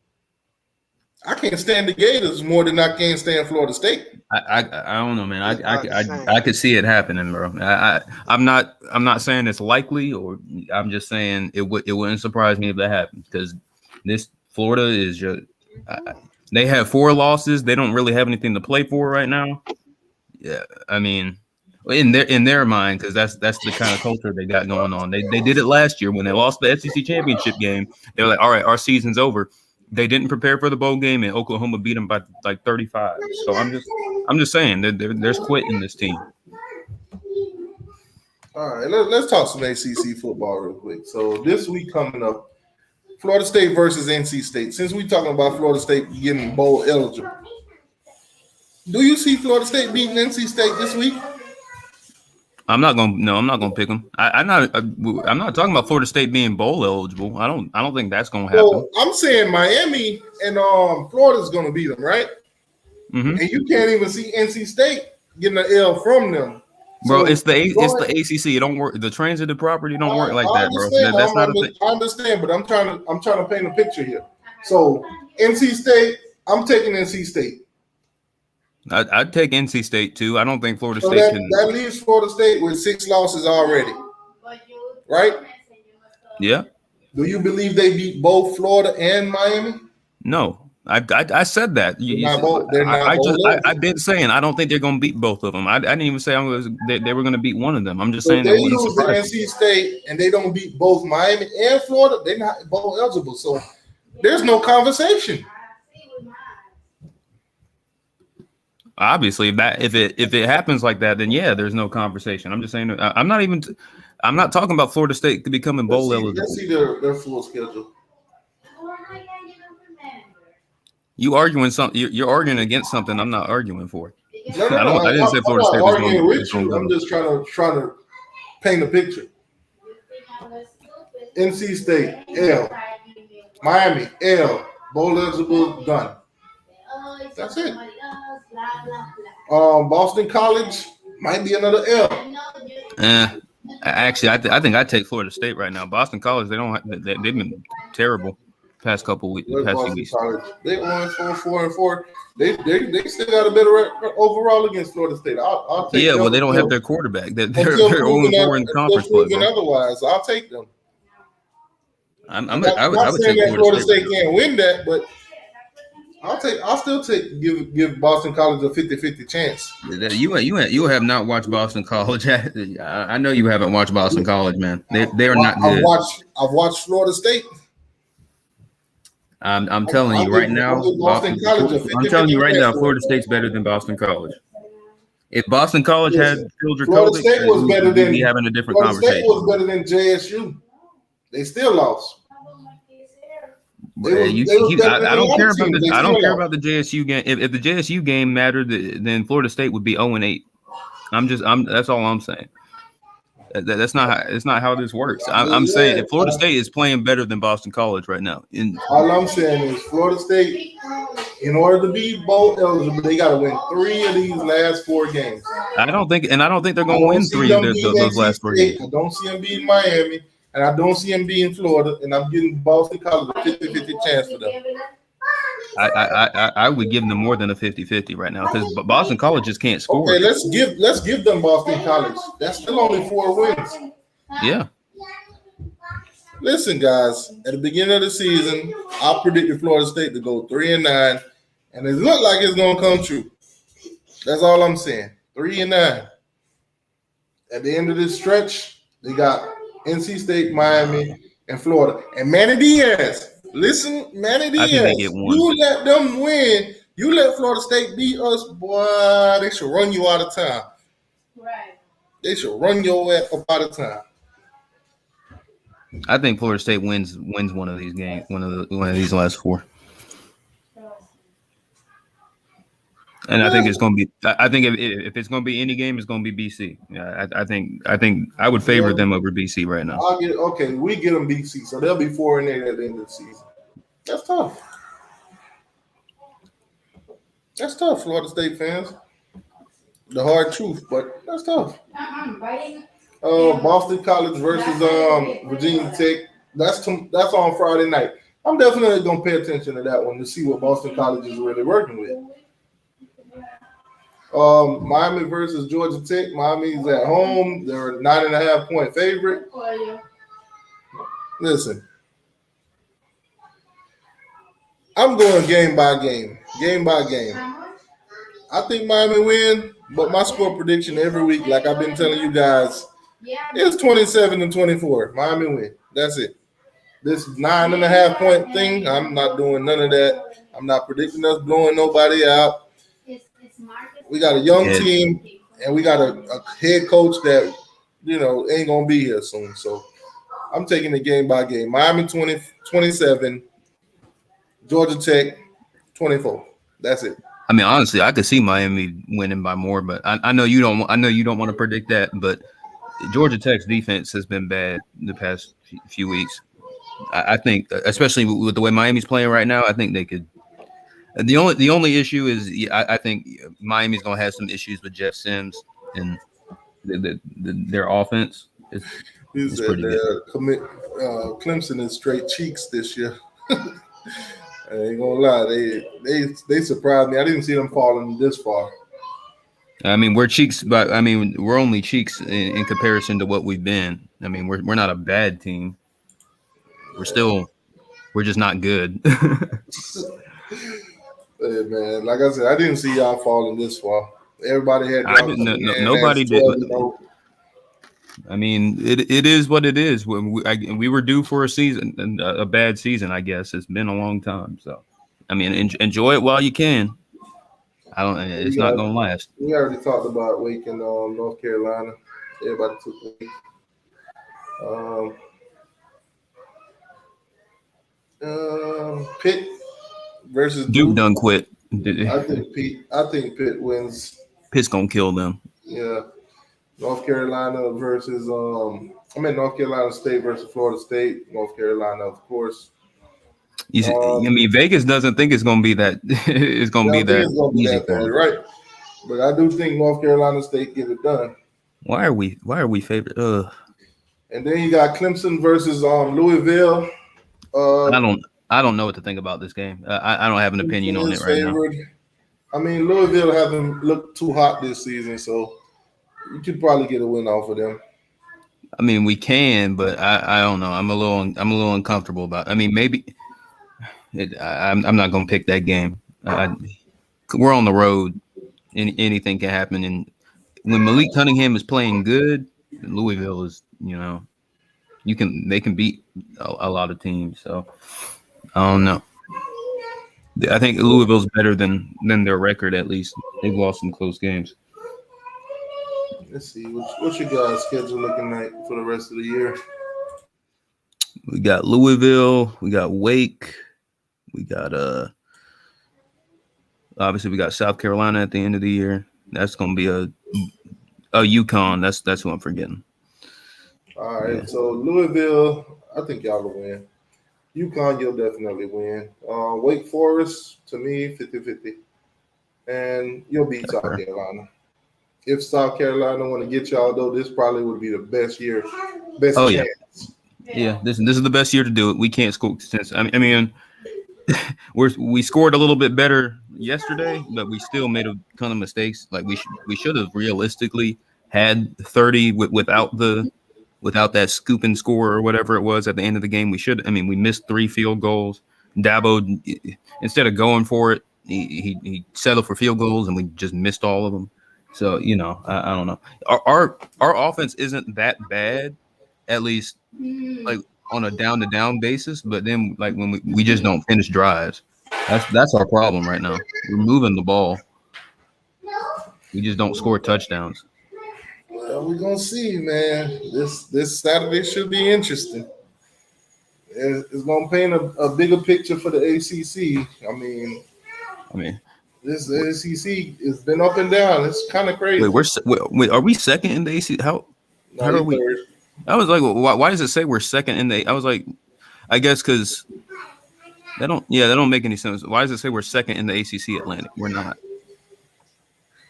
I can't stand the Gators more than I can stand Florida State. I don't know, man. I could see it happening, bro. I'm not saying it's likely, or I'm just saying it wouldn't surprise me if that happens, because this Florida is just they have 4 losses. They don't really have anything to play for right now. Yeah, I mean, in their mind, because that's the kind of culture they got going on. They did it last year when they lost the SEC championship game. They were like, all right, our season's over. They didn't prepare for the bowl game, and Oklahoma beat them by like 35. So I'm just saying that there's quit in this team. All right, let's talk some ACC football real quick. So this week coming up, Florida State versus NC State. Since we're talking about Florida State getting bowl eligible, do you see Florida State beating NC State this week? I'm not gonna pick them. I'm not talking about Florida State being bowl eligible. I don't think that's gonna happen. Well, I'm saying Miami and Florida's gonna beat them, right? Mm-hmm. And you can't even see NC State getting an L from them. Bro, it's the ACC. It don't work. The transitive property don't work like that, bro. That's not a thing. I understand, but I'm trying to paint a picture here. So NC State, I'm taking NC State. I'd take NC State too. I don't think Florida So State can. That leaves Florida State with 6 losses already, right? Yeah. Do you believe they beat both Florida and Miami? No, I said that. I've been saying I don't think they're going to beat both of them. I didn't even say they were going to beat one of them. I'm just saying they wouldn't lose to NC State and they don't beat both Miami and Florida. They're not bowl eligible, so there's no conversation. Obviously, if it happens like that, then yeah, there's no conversation. I'm just saying I'm not talking about Florida State becoming bowl eligible. Let's see their full schedule. You're arguing against something I'm not arguing for. No, I didn't say Florida State was going to go. I'm just trying to paint a picture. NC State, L. Miami, L. Bowl eligible, done. That's it. Boston College might be another L. Actually, I think I'd take Florida State right now. Boston College, they've been terrible past couple weeks. Boston College, they won 4-4. They still got a better record overall against Florida State. I'll take them. Well, they don't have their quarterback. They're 0-4 in conference play. Otherwise, I'll take them. I would say take that Florida State can't win that, but I'll still give Boston College a 50-50 chance. You have not watched Boston College. I know you haven't watched Boston College, man. They are not good. I've watched Florida State. I'm telling you right now. I'm telling you right now, Florida State's better than Boston College. If Boston College had Phil Florida State was better than we'd be having a different Florida conversation. State was better than JSU. They still lost. I don't care about the JSU game. If the JSU game mattered, then Florida State would be 0-8. That's all I'm saying. That's not how this works. I'm saying if Florida State is playing better than Boston College right now. All I'm saying is Florida State, in order to be bowl eligible, they got to win 3 of these last 4 games. I don't think they're going to win 3 of those last 4 games. I don't see them beating Miami, and I don't see them beating Florida, and I'm giving Boston College a 50-50 chance for them. I would give them more than a 50-50 right now because Boston College just can't score. Okay, let's give them Boston College. That's still only 4 wins. Yeah. Listen, guys, at the beginning of the season, I predicted Florida State to go 3-9, and it looked like it's gonna come true. That's all I'm saying. 3-9. At the end of this stretch, they got NC State, Miami, and Florida. And Manny Diaz. Listen, Manny Diaz, you let them win. You let Florida State beat us, boy, they should run you out of town. Right. They should run your ass up out of town. I think Florida State wins one of these games, one of these last 4. And I think it's going to be. I think if it's going to be any game, it's going to be BC. Yeah, I think I would favor them over BC right now. We get them BC, so they'll be 4-8 at the end of the season. That's tough. That's tough, Florida State fans. The hard truth, but that's tough. Boston College versus Virginia Tech. That's on Friday night. I'm definitely gonna pay attention to that one to see what Boston College is really working with. Miami versus Georgia Tech. Miami's at home. They're a 9.5-point favorite. Listen, I'm going game by game. I think Miami win, but my score prediction every week, like I've been telling you guys, is 27-24. Miami win. That's it. This 9.5-point thing, I'm not doing none of that. I'm not predicting us blowing nobody out. We got a young team, and we got a head coach that, ain't going to be here soon. So I'm taking it game by game. Miami 27, Georgia Tech 24. That's it. I mean, honestly, I could see Miami winning by more, but I know you don't. I know you don't want to predict that, but Georgia Tech's defense has been bad the past few weeks. I think, especially with the way Miami's playing right now, I think they could. The only issue is I think Miami's gonna have some issues with Jeff Sims and their offense. It's pretty good. Clemson is straight cheeks this year. I ain't gonna lie, they surprised me. I didn't see them falling this far. I mean, we're cheeks, but I mean, we're only cheeks in comparison to what we've been. I mean, we're not a bad team. We're just not good. Hey, man, like I said, I didn't see y'all falling this far. Everybody had nobody did. I mean, it is what it is. We were due for a season, a bad season, I guess. It's been a long time, so I mean, enjoy it while you can. It's not gonna last. We already talked about Wake in North Carolina. Everybody took Wake. Pitt versus Duke done quit. I think Pitt wins. Pitt's gonna kill them. Yeah. North Carolina versus North Carolina State versus Florida State. North Carolina, of course. I mean, Vegas doesn't think it's gonna be that. It's gonna be that easy for them, right? But I do think North Carolina State get it done. Why are we favored? And then you got Clemson versus Louisville. I don't know what to think about this game. I don't have an opinion on it right now. I mean, Louisville haven't looked too hot this season, so you could probably get a win off of them. I mean, we can, but I don't know. I'm a little uncomfortable about it. I mean, maybe I'm not going to pick that game. We're on the road. Anything can happen. And when Malik Cunningham is playing good, Louisville is, they can beat a lot of teams. So I don't know. I think Louisville's better than their record, at least. They've lost some close games. Let's see. What's your guys' schedule looking like for the rest of the year? We got Louisville. We got Wake. We got obviously we got South Carolina at the end of the year. That's gonna be a UConn. That's who I'm forgetting. All right. Yeah. So Louisville, I think y'all will win. UConn, you'll definitely win. Wake Forest, to me, 50-50. And you'll beat South Carolina. If South Carolina want to get y'all, though, this probably would be the best year, best chance. Yeah, this is the best year to do it. We can't score since I mean we scored a little bit better yesterday, but we still made a ton of mistakes. Like we should have realistically had 30 without that scoop and score or whatever it was at the end of the game. We missed 3 field goals. Dabo, instead of going for it, he settled for field goals, and we just missed all of them. So, I don't know. Our offense isn't that bad, at least like on a down-to-down basis. But then, like, when we just don't finish drives, that's our problem right now. We're moving the ball. We just don't score touchdowns. Well, we're gonna see, man. This Saturday should be interesting. It's gonna paint a bigger picture for the ACC. I mean, This SEC has been up and down. It's kind of crazy. Wait, are we second in the ACC? How are we? Third. I was like, why does it say we're second in the? I was like, I guess because that don't make any sense. Why does it say we're second in the ACC Atlantic? We're not.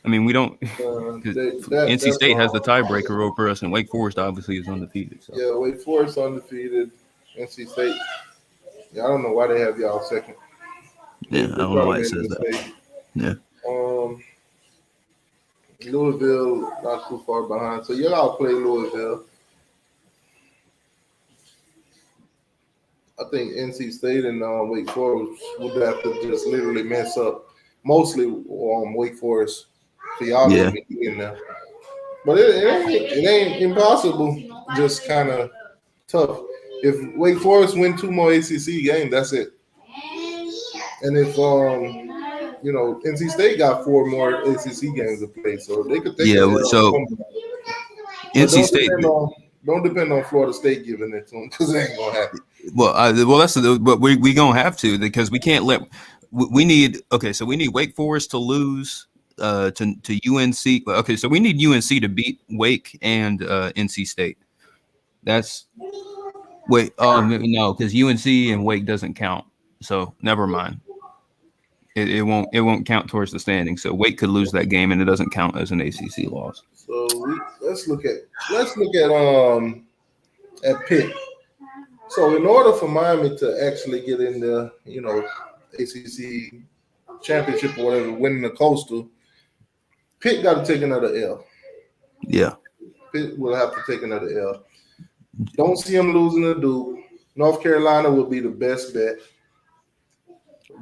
I mean, we don't. NC State has the tiebreaker over us, and Wake Forest obviously is undefeated. So. Yeah, Wake Forest undefeated. NC State. Yeah, I don't know why they have y'all second. Yeah, I don't know why it says that. Yeah. Louisville not too far behind, so y'all play Louisville. I think NC State and Wake Forest would have to just literally mess up. Mostly Wake Forest for y'all to be in there. But it ain't impossible. Just kind of tough. If Wake Forest win 2 more ACC games, that's it. And if NC State got 4 more ACC games to play, so they could take it. So NC State don't depend on Florida State giving it to them because it ain't gonna happen. Well, that's but we gonna have to because we can't let. We need so we need Wake Forest to lose to UNC. Okay, so we need UNC to beat Wake and NC State. That's no, because UNC and Wake doesn't count. So never mind. It won't count towards the standing. So Wake could lose that game and it doesn't count as an ACC loss. So let's look at Pitt. So in order for Miami to actually get in the ACC championship or whatever, winning the Coastal, Pitt got to take another L. Yeah, Pitt will have to take another L. Don't see them losing to Duke. North Carolina will be the best bet.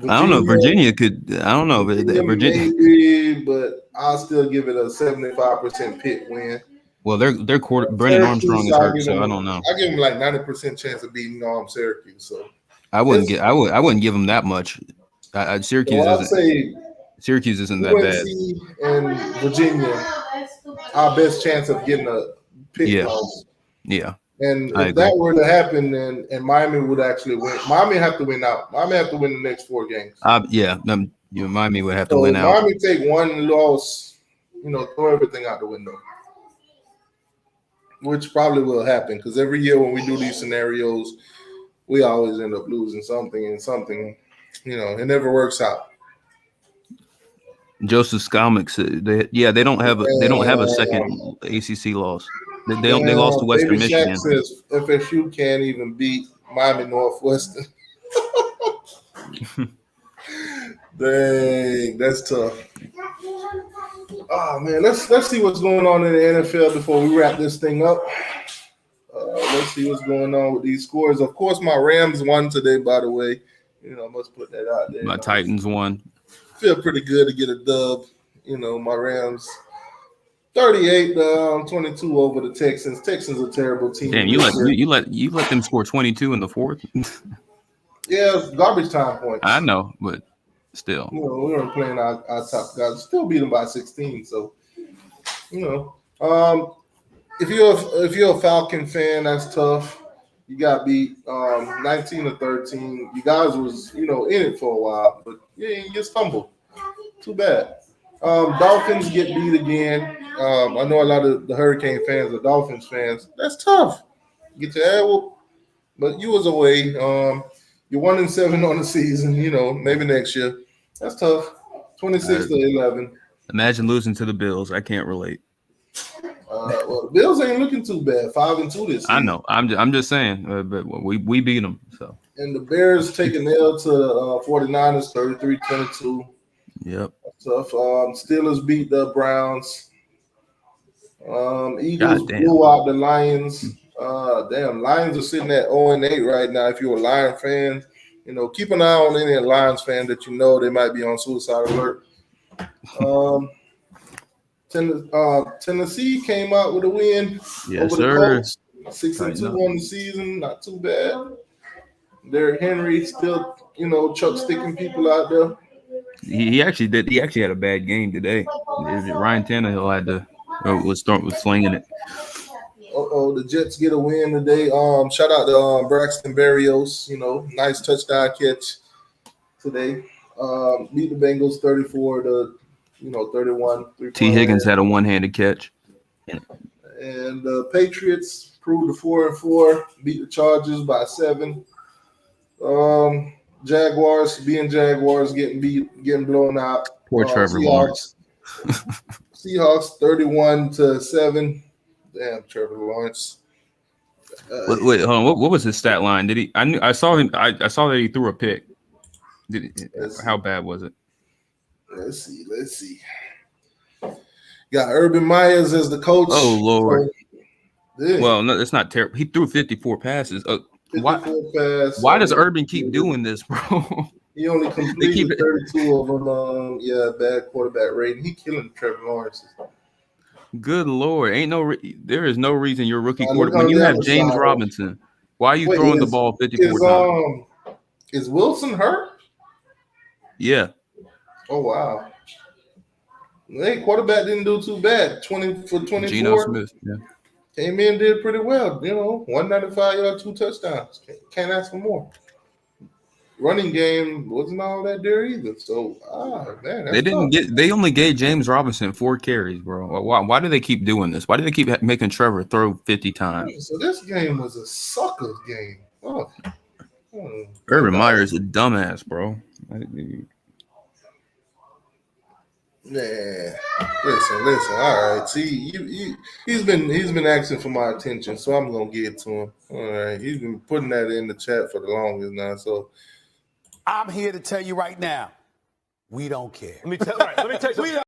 I don't know. Virginia could. I don't know. Virginia, maybe, but I'll still give it a 75% Pitt win. Well, their quarter Brennan Armstrong is hurt, so I don't know. I give him like 90% chance of beating Syracuse. So I wouldn't give them that much. Syracuse isn't that bad. And Virginia, our best chance of getting a Pitt loss. Yeah. And if that were to happen, then Miami would actually win. Miami have to win out. Miami have to win the next 4 games. Miami would have to win out. Miami take 1 loss, throw everything out the window, which probably will happen because every year when we do these scenarios, we always end up losing something and something. It never works out. Joseph Skalmik said, they don't have a second ACC loss. They lost to Western Michigan. Says FSU can't even beat Miami Northwestern. Dang, that's tough. Oh man, let's see what's going on in the NFL before we wrap this thing up. Let's see what's going on with these scores. Of course, my Rams won today. By the way, I must put that out there. My Titans won. Feel pretty good to get a dub. My Rams. 38-22 over the Texans. Texans are a terrible team. Damn, you let them score 22 in the 4th. Yeah, it's garbage time points. I know, but still. We weren't playing our top guys. Still beat them by 16. So, if you're a Falcon fan, that's tough. You got beat 19-13. You guys was in it for a while, but you stumbled. Too bad. Dolphins get beat again. I know a lot of the Hurricane fans are Dolphins fans. That's tough. Get your ass whooped. But you was away. You're 1-7 on the season. Maybe next year. That's tough. 26-11. Imagine losing to the Bills. I can't relate. Well, the Bills ain't looking too bad. 5-2 this season. I know. I'm just saying. But we beat them. So. And the Bears take an L to 49ers, 33-22. Yep. Tough. Steelers beat the Browns. Eagles blew out the Lions. Lions are sitting at 0-8 right now. If you're a Lion fan, keep an eye on any Lions fan that they might be on suicide alert. Tennessee came out with a win. Yes, over sir. The Colts. 6-2 on the season, not too bad. Derrick Henry still, chuck sticking people out there. He actually did. He actually had a bad game today. Ryan Tannehill had to was slinging it. The Jets get a win today. Shout out to Braxton Berrios. Nice touchdown catch today. Beat the Bengals 34 to 31. T. Higgins had a one-handed catch. And the Patriots proved the 4-4, beat the Chargers by 7. Jaguars being Jaguars, getting blown out. Poor Trevor Lawrence. Seahawks 31-7. Damn, Trevor Lawrence. Wait, hold on. What was his stat line? Did he? I saw him. I saw that he threw a pick. How bad was it? Let's see. Got Urban Myers as the coach. Oh Lord. Yeah. Well, no, it's not terrible. He threw 54 passes. 54 passes. Why does Urban keep doing this, bro? He only completed 32 of them. Bad quarterback rating. He killing Trevor Lawrence. Good Lord, there is no reason you're a rookie quarterback when you have James Robinson. Why are you throwing the ball 54 times? Is Wilson hurt? Yeah. Oh wow. Hey, quarterback didn't do too bad. 20 for 24. Geno Smith. Yeah. Came in, did pretty well. 195 yards, 2 touchdowns. Can't ask for more. Running game wasn't all that there either. So, man, they only gave James Robinson 4 carries, bro. Why do they keep doing this? Why do they keep making Trevor throw 50 times? So this game was a sucker game. Urban Meyer is a dumbass, bro. Yeah. Listen. All right. See, he's been asking for my attention, so I'm gonna give it to him. All right. He's been putting that in the chat for the longest now. So I'm here to tell you right now, we don't care. Let me tell you.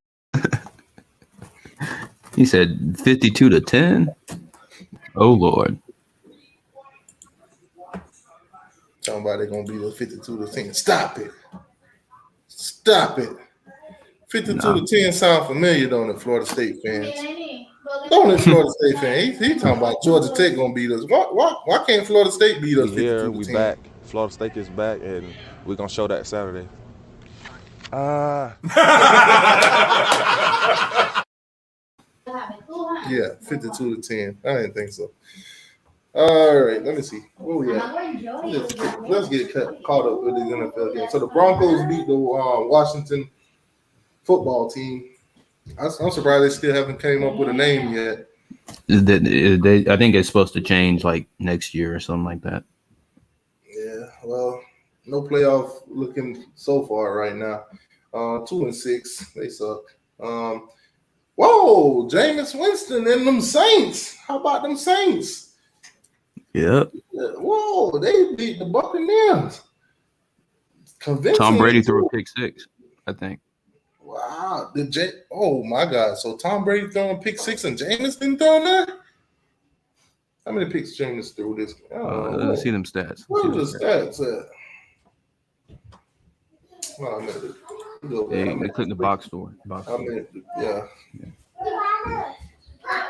He said 52-10. Oh Lord. Talking about they're gonna be the 52-10. Stop it. 52-10 sound familiar, don't it, Florida State fans? Don't it, Florida State fans? He talking about Georgia Tech gonna beat us. Why can't Florida State beat us? Here we back. Florida State is back, and we're gonna show that Saturday. Yeah, 52-10. I didn't think so. All right, let me see. Where we at? Let's get caught up with these NFL games. So the Broncos beat the Washington football team. I'm surprised they still haven't came up with a name yet. I think it's supposed to change like next year or something like that. Yeah, well, no playoff looking so far right now. 2-6, they suck. Whoa, Jameis Winston and them Saints. How about them Saints? Yep. Whoa, they beat the Buccaneers. Tom Brady threw a pick 6, I think. Wow. Oh my God. So Tom Brady throwing pick 6 and Jameis didn't throw that? How many picks Jameis threw this? Let's see them stats. What are the stats at? Oh, they click the box store. Yeah.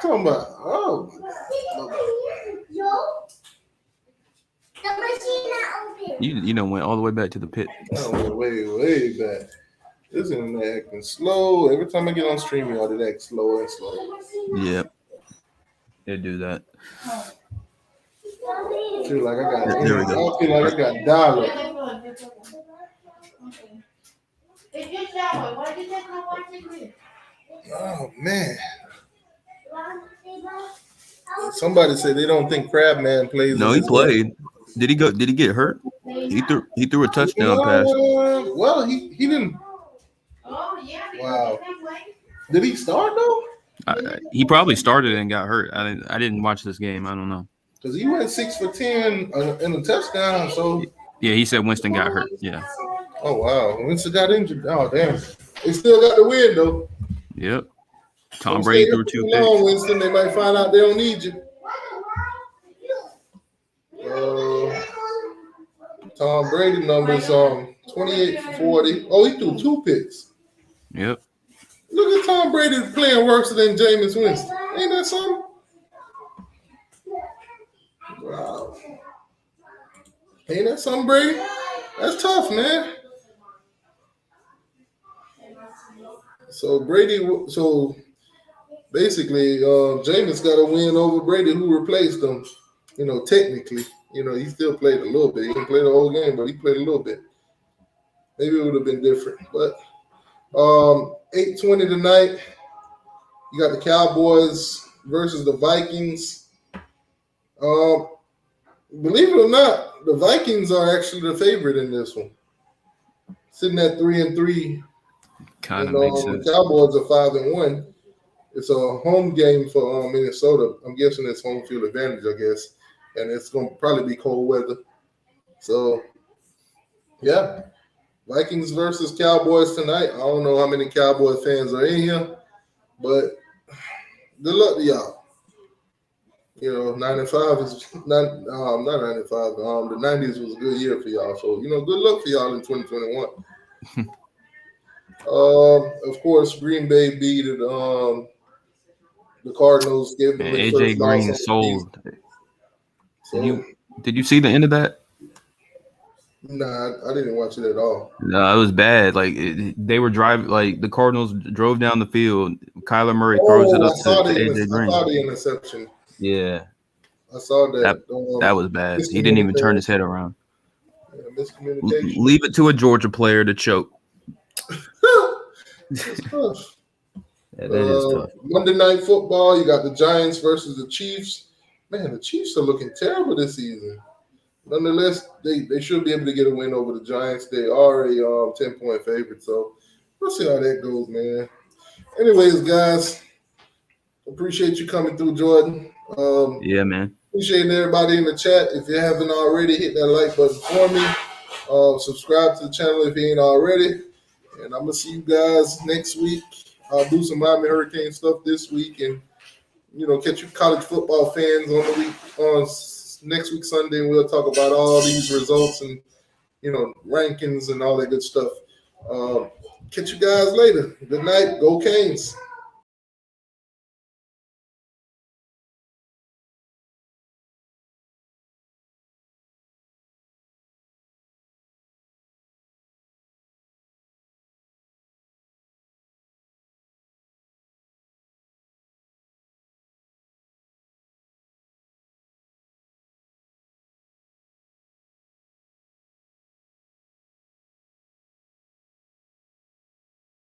Talking about You went all the way back to the pit. Way back. This internet acting slow. Every time I get on StreamYard, it acts slow and slow. Yep. They do that. I feel like I got dial-up. Oh man. Somebody said they don't think Crabman plays. No, he played. Did he get hurt? He threw a touchdown pass. Well, he didn't. Wow. Did he start though? He probably started and got hurt. I didn't watch this game. I don't know. Because he went 6 for 10 in a touchdown. So yeah, he said Winston got hurt. Yeah. Oh wow, Winston got injured. Oh damn. They still got the win though. Yep. Tom Brady threw 2 picks. Winston, they might find out they don't need you. Tom Brady numbers 28 for 40. Oh, he threw 2 picks. Yep. Look at Tom Brady playing worse than Jameis Winston. Ain't that something? Wow. Ain't that something, Brady? That's tough, man. So basically, Jameis got a win over Brady, who replaced him. Technically, he still played a little bit. He didn't play the whole game, but he played a little bit. maybe it would have been different. But 8:20 tonight. You got the Cowboys versus the Vikings. Believe it or not, the Vikings are actually the favorite in this one, sitting at 3-3. Kind of makes sense. The Cowboys are 5-1. It's a home game for Minnesota. I'm guessing it's home field advantage, I guess, and it's going to probably be cold weather. So, yeah, Vikings versus Cowboys tonight. I don't know how many Cowboys fans are in here, but good luck to y'all. 95 is not 95. The 90s was a good year for y'all. So, good luck for y'all in 2021. Of course, Green Bay beat the Cardinals. Gave them their AJ first loss Green of the sold. season. Did you see the end of that? Nah, I didn't watch it at all. No, it was bad. Like they were driving. Like the Cardinals drove down the field. Kyler Murray throws it up to AJ Green. I saw the interception. Yeah, I saw that. That was bad. He didn't even turn his head around. Yeah, miscommunication. Leave it to a Georgia player to choke. That's tough. Yeah, that is tough. Monday Night Football, you got the Giants versus the Chiefs. Man, the Chiefs are looking terrible this season. Nonetheless, they should be able to get a win over the Giants. They are a 10-point favorite, so we'll see how that goes, man. Anyways, guys, appreciate you coming through, Jordan. Yeah, man. Appreciate everybody in the chat. If you haven't already, hit that like button for me. Subscribe to the channel if you ain't already. And I'm going to see you guys next week. I'll do some Miami Hurricane stuff this week and, catch you college football fans on next week Sunday, and we'll talk about all these results and, rankings and all that good stuff. Catch you guys later. Good night. Go Canes.